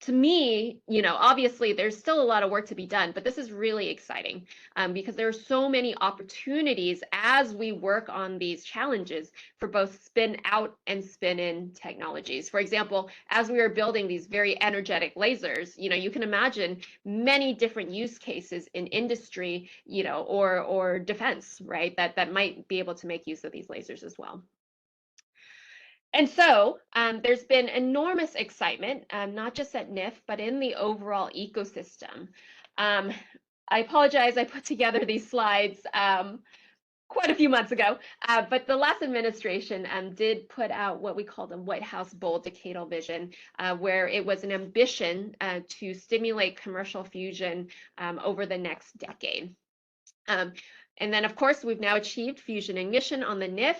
to me, obviously there's still a lot of work to be done, but this is really exciting because there are so many opportunities as we work on these challenges for both spin out and spin in technologies. For example, as we are building these very energetic lasers, you can imagine many different use cases in industry, or defense, right? That might be able to make use of these lasers as well. And so there's been enormous excitement, not just at NIF, but in the overall ecosystem. I apologize, I put together these slides quite a few months ago, but the last administration did put out what we call the White House Bold Decadal Vision, where it was an ambition to stimulate commercial fusion over the next decade. And then, of course, we've now achieved fusion ignition on the NIF.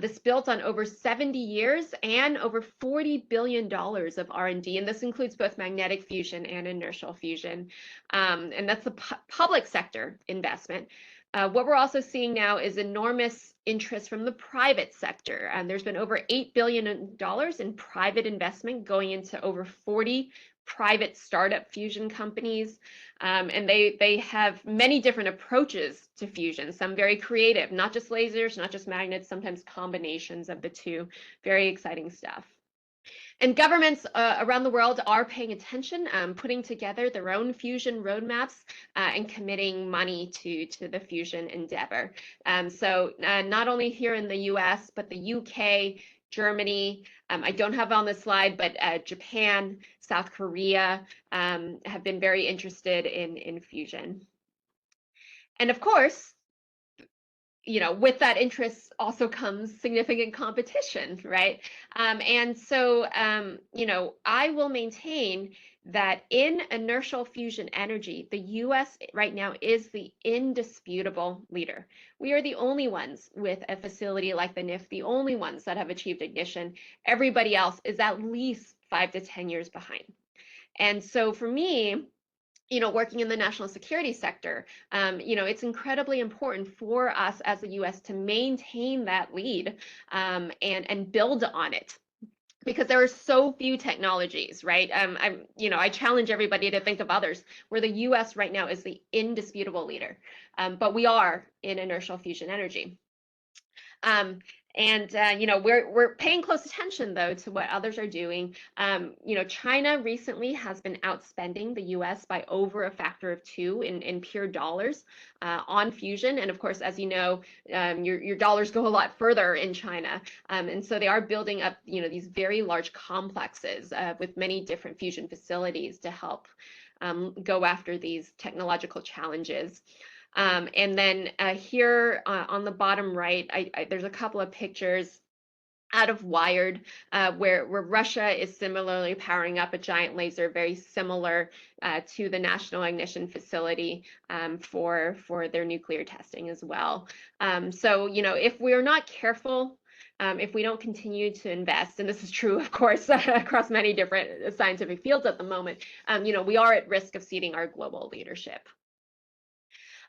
This built on over 70 years and over $40 billion of R&D, and this includes both magnetic fusion and inertial fusion. And that's the public sector investment. What we're also seeing now is enormous interest from the private sector. There's been over $8 billion in private investment going into over 40 private startup fusion companies, and they have many different approaches to fusion, some very creative, not just lasers, not just magnets, sometimes combinations of the two. Very exciting stuff. And governments around the world are paying attention, putting together their own fusion roadmaps and committing money to the fusion endeavor. So not only here in the US, but the UK, Germany, I don't have on this slide, but Japan, South Korea have been very interested in fusion. And of course, with that interest also comes significant competition, right? And so, I will maintain that in inertial fusion energy, the US right now is the indisputable leader. We are the only ones with a facility like the NIF, the only ones that have achieved ignition. Everybody else is at least 5 to 10 years behind. And so for me, working in the national security sector, it's incredibly important for us as the US to maintain that lead and build on it, because there are so few technologies, right? I challenge everybody to think of others where the US right now is the indisputable leader, but we are in inertial fusion energy. We're paying close attention, though, to what others are doing. China recently has been outspending the US by over a factor of 2 in pure dollars on fusion. And of course, as you know, your dollars go a lot further in China. And so they are building up, these very large complexes with many different fusion facilities to help go after these technological challenges. And then here on the bottom right, there's a couple of pictures out of Wired, where Russia is similarly powering up a giant laser, very similar to the National Ignition Facility for their nuclear testing as well. So, if we're not careful, if we don't continue to invest, and this is true, of course, across many different scientific fields at the moment, we are at risk of ceding our global leadership.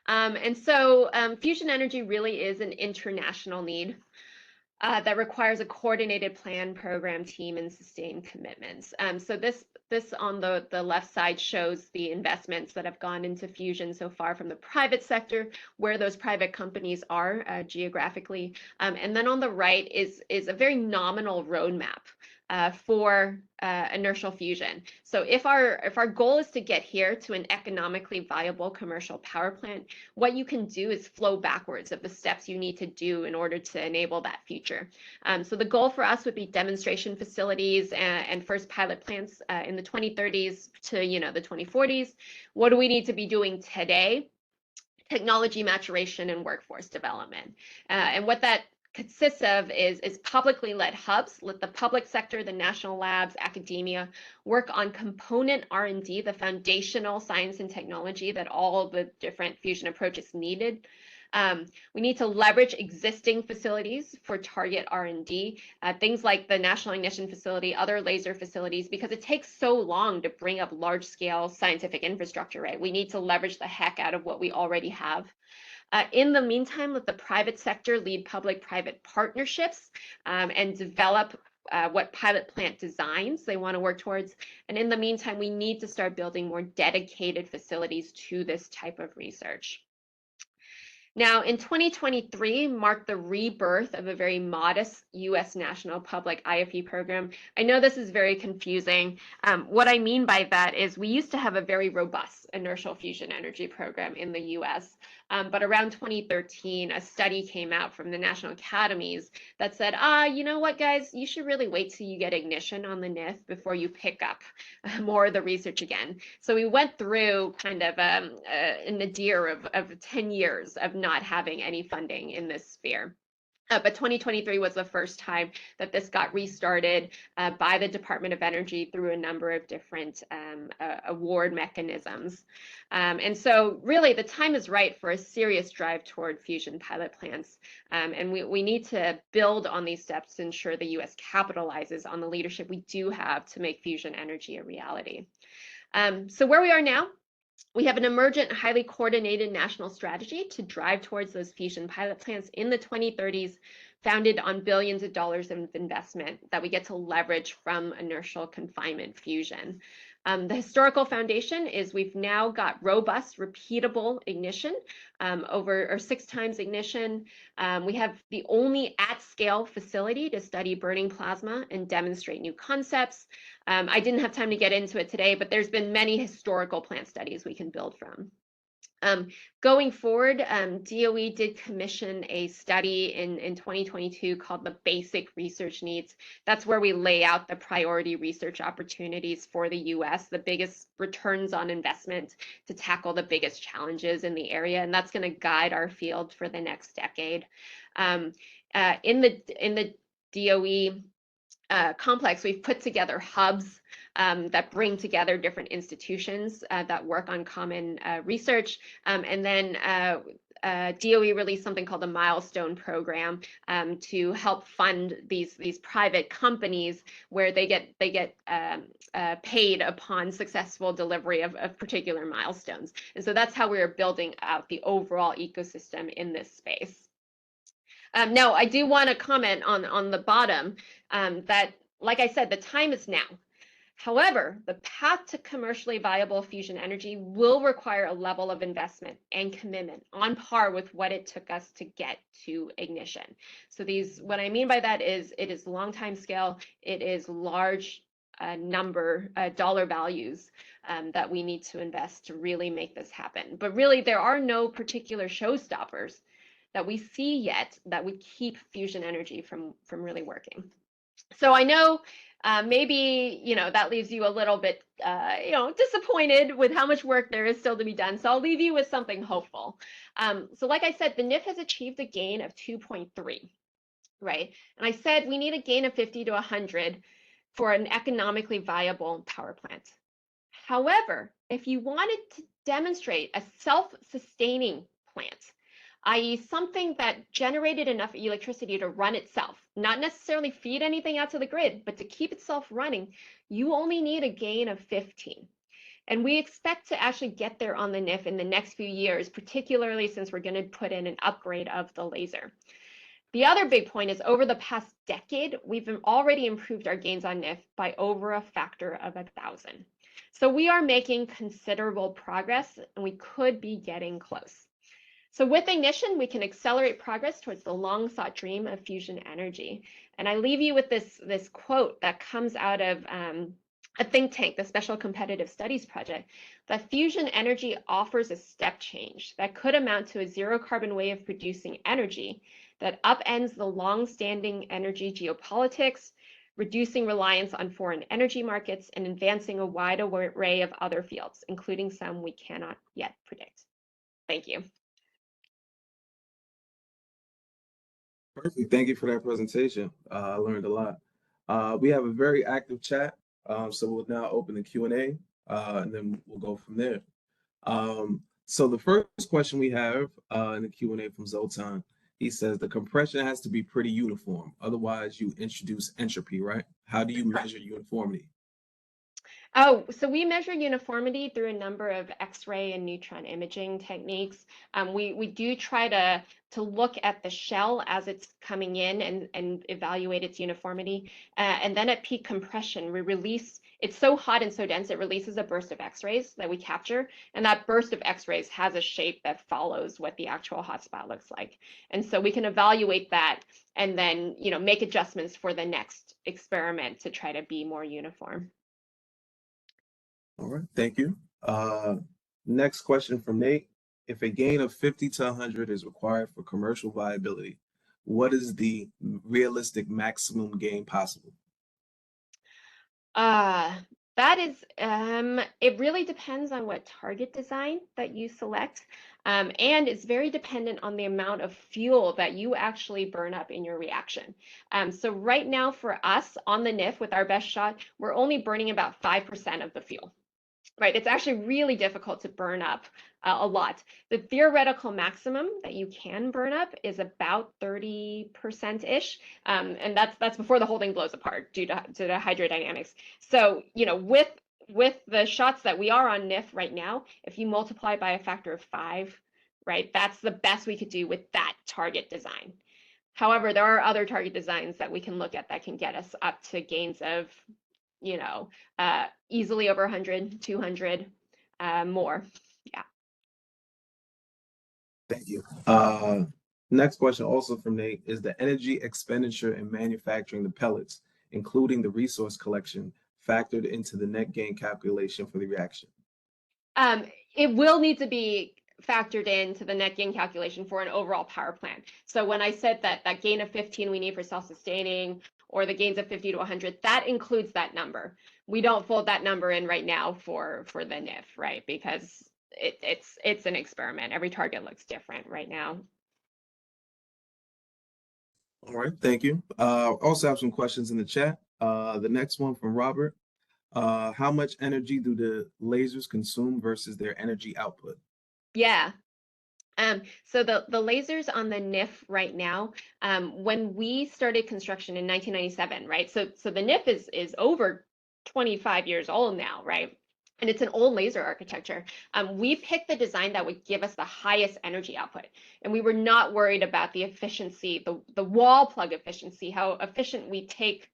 And so fusion energy really is an international need that requires a coordinated plan, program, team, and sustained commitments. So this on the left side shows the investments that have gone into fusion so far from the private sector, where those private companies are geographically. And then on the right is a very nominal roadmap for inertial fusion. So if our goal is to get here to an economically viable commercial power plant, what you can do is flow backwards of the steps you need to do in order to enable that future. So the goal for us would be demonstration facilities and first pilot plants in the 2030s to the 2040s. What do we need to be doing today? Technology maturation and workforce development. And what that consists of is publicly led hubs. Let the public sector, the national labs, academia work on component R&D, the foundational science and technology that all the different fusion approaches needed. We need to leverage existing facilities for target R&D, things like the National Ignition Facility, other laser facilities, because it takes so long to bring up large-scale scientific infrastructure, right? We need to leverage the heck out of what we already have. In the meantime, let the private sector lead public-private partnerships and develop what pilot plant designs they want to work towards. And in the meantime, we need to start building more dedicated facilities to this type of research. Now, in 2023 marked the rebirth of a very modest U.S. national public IFE program. I know this is very confusing. What I mean by that is we used to have a very robust inertial fusion energy program in the U.S., but around 2013, a study came out from the national academies that said, you know what, guys, you should really wait till you get ignition on the NIF before you pick up more of the research again. So we went through kind of a nadir of 10 years of not having any funding in this sphere. But 2023 was the first time that this got restarted by the Department of Energy through a number of different award mechanisms. And so really the time is right for a serious drive toward fusion pilot plants. And we need to build on these steps to ensure the US capitalizes on the leadership we do have to make fusion energy a reality. So where we are now, we have an emergent, highly coordinated national strategy to drive towards those fusion pilot plants in the 2030s, founded on billions of dollars of investment that we get to leverage from inertial confinement fusion. The historical foundation is we've now got robust, repeatable ignition, over 6 times ignition. We have the only at-scale facility to study burning plasma and demonstrate new concepts. I didn't have time to get into it today, but there's been many historical plant studies we can build from. Going forward, DOE did commission a study in 2022 called the Basic Research Needs. That's where we lay out the priority research opportunities for the US, the biggest returns on investment to tackle the biggest challenges in the area, and that's going to guide our field for the next decade. In the DOE complex, we've put together hubs that bring together different institutions that work on common research. And then DOE released something called the Milestone Program to help fund these private companies where they get paid upon successful delivery of particular milestones. And so that's how we're building out the overall ecosystem in this space. Now, I do want to comment on the bottom that, like I said, the time is now. However, the path to commercially viable fusion energy will require a level of investment and commitment on par with what it took us to get to ignition. So what I mean by that is it is long time scale, it is large dollar values that we need to invest to really make this happen. But really, there are no particular showstoppers that we see yet that would keep fusion energy from really working. So I know maybe that leaves you a little bit disappointed with how much work there is still to be done. So I'll leave you with something hopeful. So like I said, the NIF has achieved a gain of 2.3, right? And I said we need a gain of 50 to 100 for an economically viable power plant. However, if you wanted to demonstrate a self-sustaining plant, i.e. something that generated enough electricity to run itself, not necessarily feed anything out to the grid, but to keep itself running, you only need a gain of 15. And we expect to actually get there on the NIF in the next few years, particularly since we're going to put in an upgrade of the laser. The other big point is over the past decade, we've already improved our gains on NIF by over a factor of 1,000. So we are making considerable progress, and we could be getting close. So with ignition, we can accelerate progress towards the long-sought dream of fusion energy. And I leave you with this quote that comes out of a think tank, the Special Competitive Studies Project, that fusion energy offers a step change that could amount to a zero-carbon way of producing energy that upends the long-standing energy geopolitics, reducing reliance on foreign energy markets, and advancing a wide array of other fields, including some we cannot yet predict. Thank you. Perfect. Thank you for that presentation. I learned a lot. We have a very active chat, so we'll now open the Q&A, and then we'll go from there. So the first question we have in the Q&A from Zoltan, he says the compression has to be pretty uniform, otherwise you introduce entropy, right? How do you measure uniformity? Oh, so we measure uniformity through a number of X-ray and neutron imaging techniques. We do try to look at the shell as it's coming in and evaluate its uniformity. And then at peak compression, we release, it's so hot and so dense, it releases a burst of X-rays that we capture. And that burst of X-rays has a shape that follows what the actual hotspot looks like. And so we can evaluate that and then, make adjustments for the next experiment to try to be more uniform. All right, thank you. Next question from Nate. If a gain of 50 to 100 is required for commercial viability, what is the realistic maximum gain possible? That is, it really depends on what target design that you select. And it's very dependent on the amount of fuel that you actually burn up in your reaction. So right now for us on the NIF with our best shot, we're only burning about 5% of the fuel. Right, it's actually really difficult to burn up a lot. The theoretical maximum that you can burn up is about 30%-ish, and that's before the whole thing blows apart due to hydrodynamics. So, with the shots that we are on NIF right now, if you multiply by a factor of 5, right, that's the best we could do with that target design. However, there are other target designs that we can look at that can get us up to gains of easily over 100, 200 more. Yeah. Thank you. Next question also from Nate is the energy expenditure in manufacturing the pellets, including the resource collection, factored into the net gain calculation for the reaction? It will need to be factored into the net gain calculation for an overall power plant. So when I said that gain of 15 we need for self-sustaining, or the gains of 50 to 100, that includes that number. We don't fold that number in right now for the NIF, right? Because it's an experiment. Every target looks different right now. All right, thank you. Also have some questions in the chat. The next one from Robert. How much energy do the lasers consume versus their energy output? Yeah. So the lasers on the NIF right now, when we started construction in 1997, right? So the NIF is over 25 years old now, right? And it's an old laser architecture. We picked the design that would give us the highest energy output. And we were not worried about the efficiency, the wall plug efficiency, how efficient we take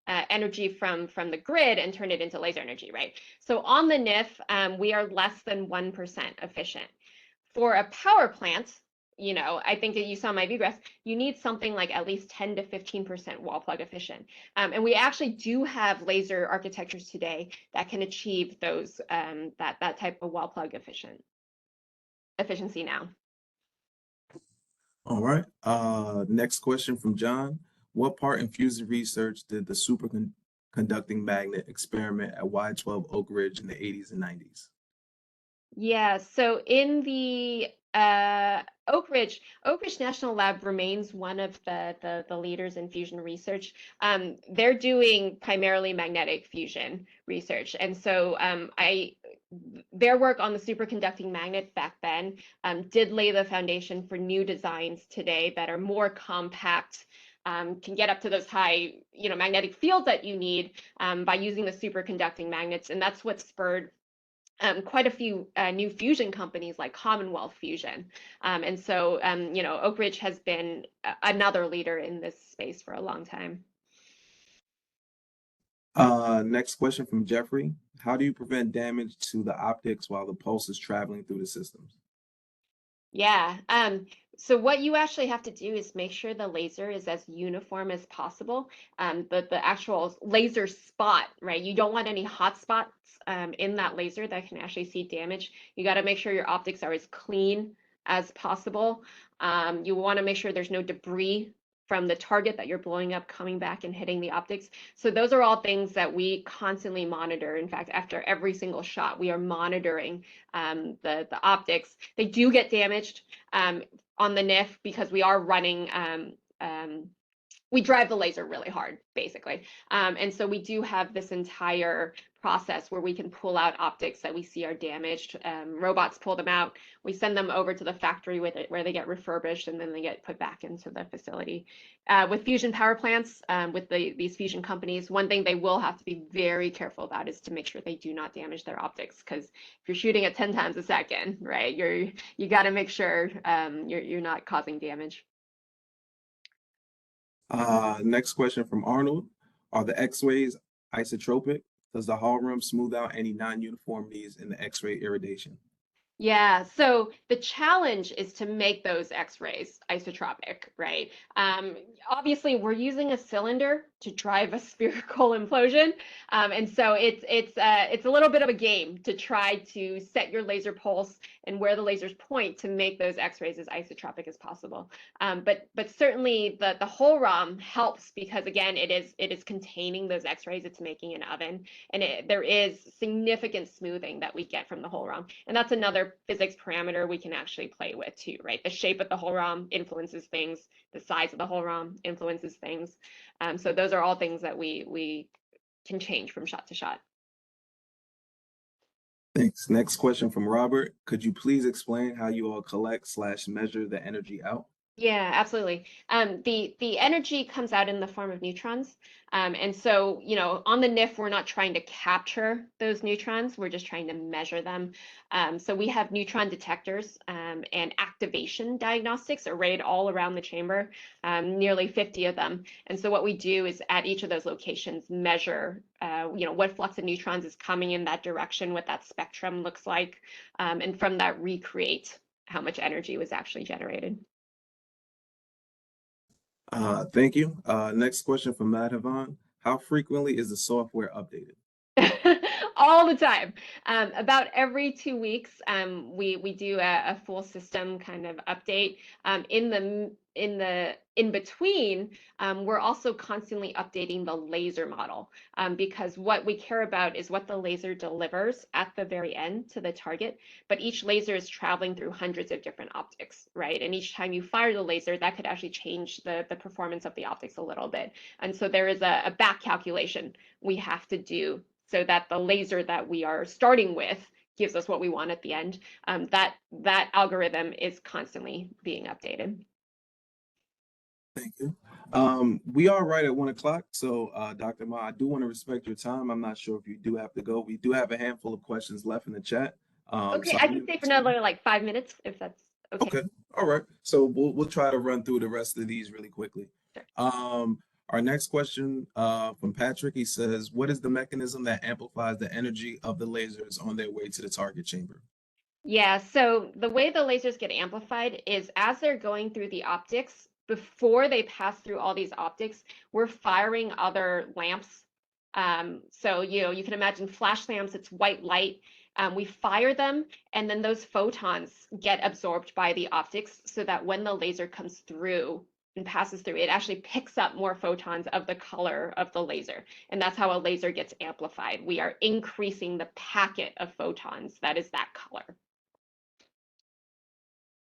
energy from the grid and turn it into laser energy, right? So on the NIF, we are less than 1% efficient. For a power plant, I think that you saw my view graph, you need something like at least 10 to 15% wall plug efficient. And we actually do have laser architectures today that can achieve those that type of wall plug efficiency now. All right. Next question from John. What part in fusion research did the superconducting magnet experiment at Y12 Oak Ridge in the 80s and 90s? Yeah, so in the Oak Ridge National Lab remains one of the leaders in fusion research. They're doing primarily magnetic fusion research, and so their work on the superconducting magnet back then did lay the foundation for new designs today that are more compact. Can get up to those high, magnetic fields that you need by using the superconducting magnets, and that's what spurred quite a few new fusion companies like Commonwealth Fusion. And so, Oak Ridge has been another leader in this space for a long time. Next question from Jeffrey. How do you prevent damage to the optics while the pulse is traveling through the systems? Yeah. So what you actually have to do is make sure the laser is as uniform as possible. The actual laser spot, right? You don't want any hot spots in that laser that can actually see damage. You got to make sure your optics are as clean as possible. You want to make sure there's no debris from the target that you're blowing up coming back and hitting the optics. So those are all things that we constantly monitor. In fact, after every single shot, we are monitoring the optics. They do get damaged on the NIF because we are running we drive the laser really hard, basically. And so we do have this entire process where we can pull out optics that we see are damaged. Robots pull them out. We send them over to the factory with it, where they get refurbished and then they get put back into the facility. With fusion power plants, with these fusion companies, one thing they will have to be very careful about is to make sure they do not damage their optics, because if you're shooting at 10 times a second, right, you got to make sure you're not causing damage. Next question from Arnold. Are the X-rays isotropic? Does the Hall room smooth out any non-uniformities in the X-ray irradiation? Yeah, so the challenge is to make those X-rays isotropic, right? Obviously, we're using a cylinder to drive a spherical implosion, and so it's a little bit of a game to try to set your laser pulse and where the lasers point to make those X-rays as isotropic as possible. But certainly the whole ROM helps, because again, it is containing those X-rays. It's making an oven, and there is significant smoothing that we get from the whole ROM, and that's another physics parameter we can actually play with too, right? The shape of the whole ROM influences things. The size of the whole ROM influences things. So those are all things that we can change from shot to shot. Thanks. Next question from Robert. Could you please explain how you all collect/measure the energy out? Yeah, absolutely. The energy comes out in the form of neutrons. And so, on the NIF, we're not trying to capture those neutrons, we're just trying to measure them. So we have neutron detectors and activation diagnostics arrayed all around the chamber, nearly 50 of them. And so what we do is at each of those locations measure, what flux of neutrons is coming in that direction, what that spectrum looks like, and from that recreate how much energy was actually generated. Thank you. Next question from Madhavan. How frequently is the software updated? All the time. About every 2 weeks, we do a full system kind of update. In between, we're also constantly updating the laser model, because what we care about is what the laser delivers at the very end to the target. But each laser is traveling through hundreds of different optics, right? And each time you fire the laser, that could actually change the performance of the optics a little bit. And so there is a back calculation we have to do so that the laser that we are starting with gives us what we want at the end. That algorithm is constantly being updated. Thank you. We are right at 1 o'clock. So, Dr. Ma, I do want to respect your time. I'm not sure if you do have to go. We do have a handful of questions left in the chat. Okay, So I can stay for another like 5 minutes if that's okay. Okay. All right. So we'll try to run through the rest of these really quickly. Sure. Our next question from Patrick, he says, what is the mechanism that amplifies the energy of the lasers on their way to the target chamber? Yeah, so the way the lasers get amplified is as they're going through the optics, before they pass through all these optics, we're firing other lamps. So, you can imagine flash lamps, it's white light. We fire them, and then those photons get absorbed by the optics so that when the laser comes through and passes through, it actually picks up more photons of the color of the laser. And that's how a laser gets amplified. We are increasing the packet of photons that is that color.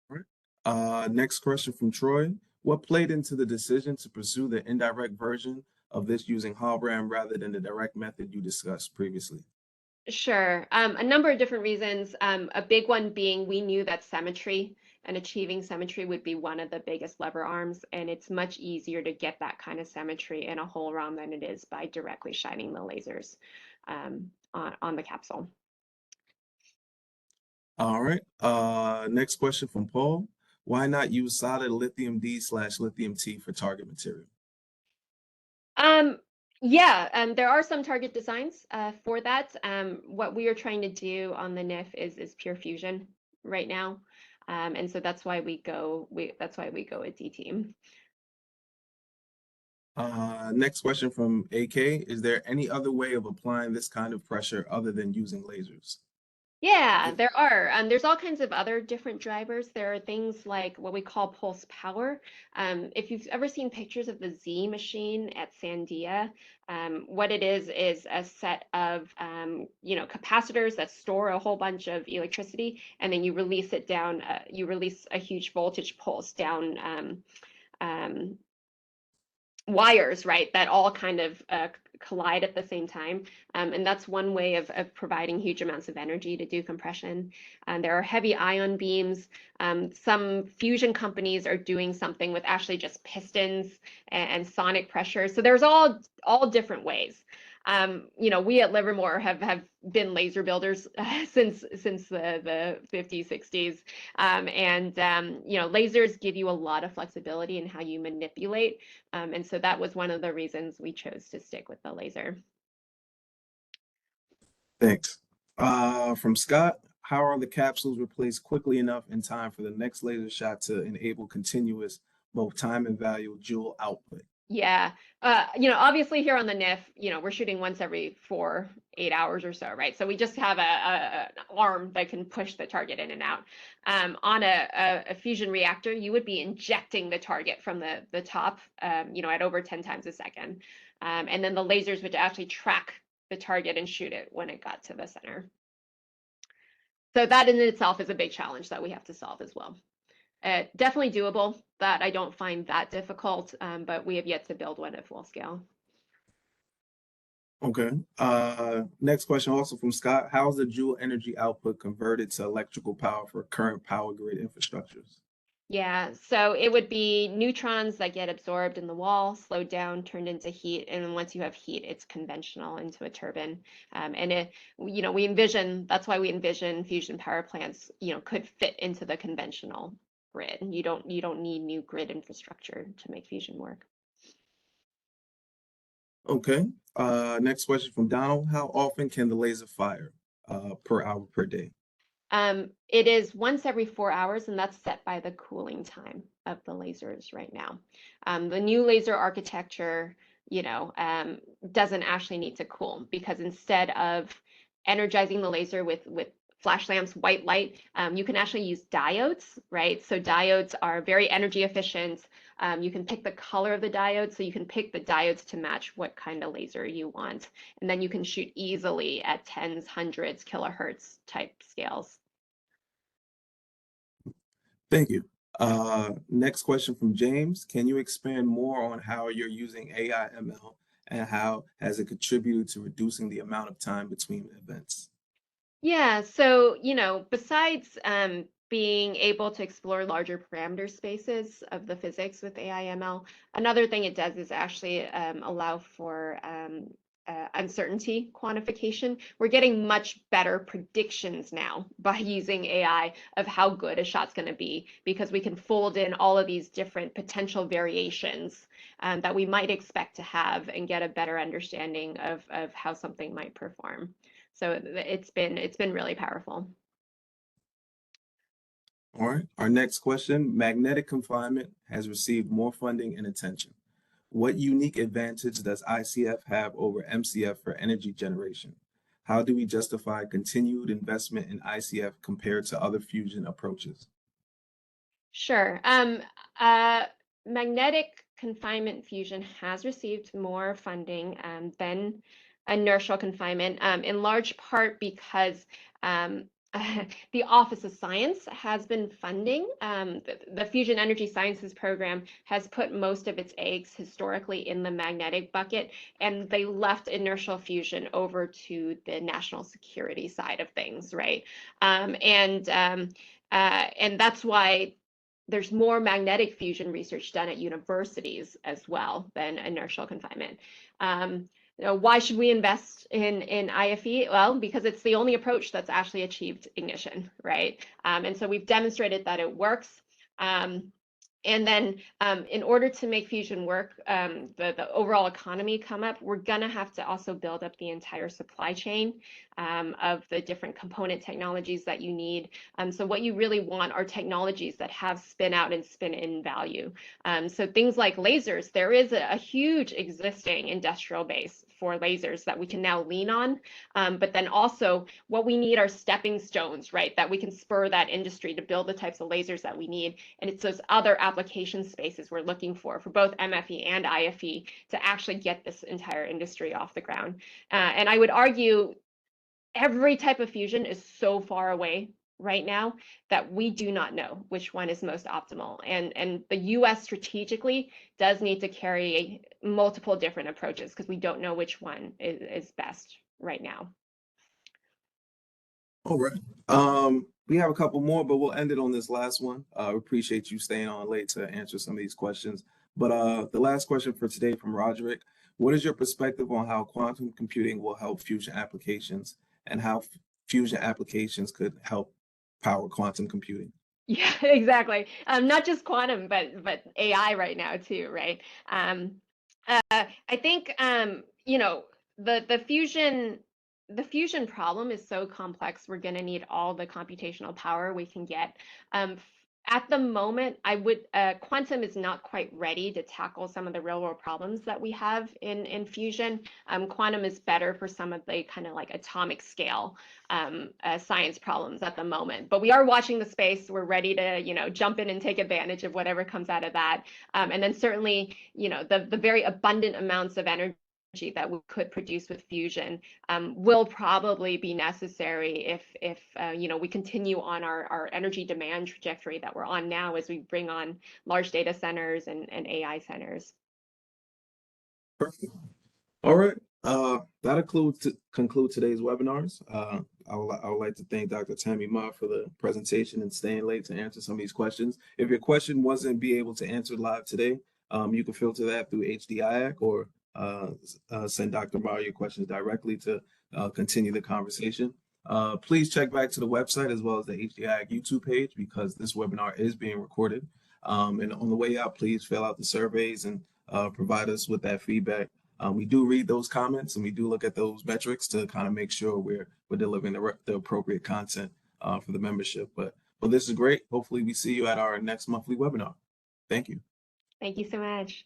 All right. Next question from Troy. What played into the decision to pursue the indirect version of this using hologram rather than the direct method you discussed previously? Sure. A number of different reasons. A big one being we knew that symmetry and achieving symmetry would be one of the biggest lever arms, and it's much easier to get that kind of symmetry in a whole ROM than it is by directly shining the lasers on the capsule. All right. Next question from Paul. Why not use solid lithium D/lithium T for target material? Yeah, there are some target designs for that. What we are trying to do on the NIF is pure fusion right now, and so that's why we go with D-Team. Next question from AK. Is there any other way of applying this kind of pressure other than using lasers? Yeah, there are. There's all kinds of other different drivers. There are things like what we call pulse power. If you've ever seen pictures of the Z machine at Sandia, what it is a set of capacitors that store a whole bunch of electricity, and then you release it down. You release a huge voltage pulse down wires, right, that all kind of collide at the same time. And that's one way of providing huge amounts of energy to do compression. There are heavy ion beams. Some fusion companies are doing something with actually just pistons and sonic pressure. So there's all different ways. We at Livermore have been laser builders since the 50s, 60s. Lasers give you a lot of flexibility in how you manipulate. And so that was one of the reasons we chose to stick with the laser. Thanks. From Scott, how are the capsules replaced quickly enough in time for the next laser shot to enable continuous, both time and value, dual output? Yeah, obviously here on the NIF, we're shooting once every 8 hours or so, right? So we just have an arm that can push the target in and out. On a fusion reactor, you would be injecting the target from the top, at over 10 times a second. And then the lasers would actually track the target and shoot it when it got to the center. So that in itself is a big challenge that we have to solve as well. Definitely doable. That I don't find that difficult, but we have yet to build one at full scale. Okay. Next question also from Scott. How is the joule energy output converted to electrical power for current power grid infrastructures? Yeah, so it would be neutrons that get absorbed in the wall, slowed down, turned into heat, and then once you have heat, it's conventional into a turbine. That's why we envision fusion power plants, could fit into the conventional grid. You don't need new grid infrastructure to make fusion work. Okay. Next question from Donald. How often can the laser fire per hour per day? It is once every 4 hours, and that's set by the cooling time of the lasers right now. The new laser architecture, doesn't actually need to cool, because instead of energizing the laser with flash lamps, white light, you can actually use diodes, right? So diodes are very energy efficient. You can pick the color of the diode, so you can pick the diodes to match what kind of laser you want. And then you can shoot easily at tens, hundreds, kilohertz type scales. Thank you. Next question from James. Can you expand more on how you're using AI ML and how has it contributed to reducing the amount of time between events? Yeah, so, besides being able to explore larger parameter spaces of the physics with AI ML, another thing it does is actually allow for uncertainty quantification. We're getting much better predictions now by using AI of how good a shot's going to be, because we can fold in all of these different potential variations that we might expect to have and get a better understanding of how something might perform. So it's been really powerful. All right. Our next question, magnetic confinement has received more funding and attention. What unique advantage does ICF have over MCF for energy generation? How do we justify continued investment in ICF compared to other fusion approaches? Sure. Magnetic confinement fusion has received more funding than inertial confinement, in large part because the Office of Science has been funding. The Fusion Energy Sciences program has put most of its eggs historically in the magnetic bucket, and they left inertial fusion over to the national security side of things, right? And that's why there's more magnetic fusion research done at universities as well than inertial confinement. Why should we invest in IFE? Well, because it's the only approach that's actually achieved ignition, right? And so we've demonstrated that it works. And then in order to make fusion work, the overall economy come up, we're going to have to also build up the entire supply chain of the different component technologies that you need. So what you really want are technologies that have spin out and spin in value. So things like lasers, there is a huge existing industrial base for lasers that we can now lean on. But then also what we need are stepping stones, right? That we can spur that industry to build the types of lasers that we need. And it's those other application spaces we're looking for both MFE and IFE to actually get this entire industry off the ground. And I would argue every type of fusion is so far away right now that we do not know which one is most optimal. And the US strategically does need to carry multiple different approaches because we don't know which one is best right now. All right. We have a couple more, but we'll end it on this last one. We appreciate you staying on late to answer some of these questions. But the last question for today from Roderick: what is your perspective on how quantum computing will help fusion applications, and how fusion applications could help power quantum computing? Yeah, exactly. Not just quantum, but AI right now too, right? I think you know, the fusion problem is so complex. We're going to need all the computational power we can get. At the moment, quantum is not quite ready to tackle some of the real world problems that we have in fusion. Quantum is better for some of the kind of like atomic scale science problems at the moment. But we are watching the space. We're ready to, you know, jump in and take advantage of whatever comes out of that. And then certainly, you know, the very abundant amounts of energy that we could produce with fusion will probably be necessary if you know, we continue on our energy demand trajectory that we're on now as we bring on large data centers and AI centers. Perfect. All right. That conclude today's webinars. I would like to thank Dr. Tammy Ma for the presentation and staying late to answer some of these questions. If your question wasn't be able to answer live today, you can filter that through HDIAC or send Dr. Ma your questions directly to continue the conversation. Please check back to the website as well as the HDIAC YouTube page because this webinar is being recorded. And on the way out, please fill out the surveys and provide us with that feedback. We do read those comments and we do look at those metrics to kind of make sure we're delivering the appropriate content for the membership. But this is great. Hopefully we see you at our next monthly webinar. Thank you. Thank you so much.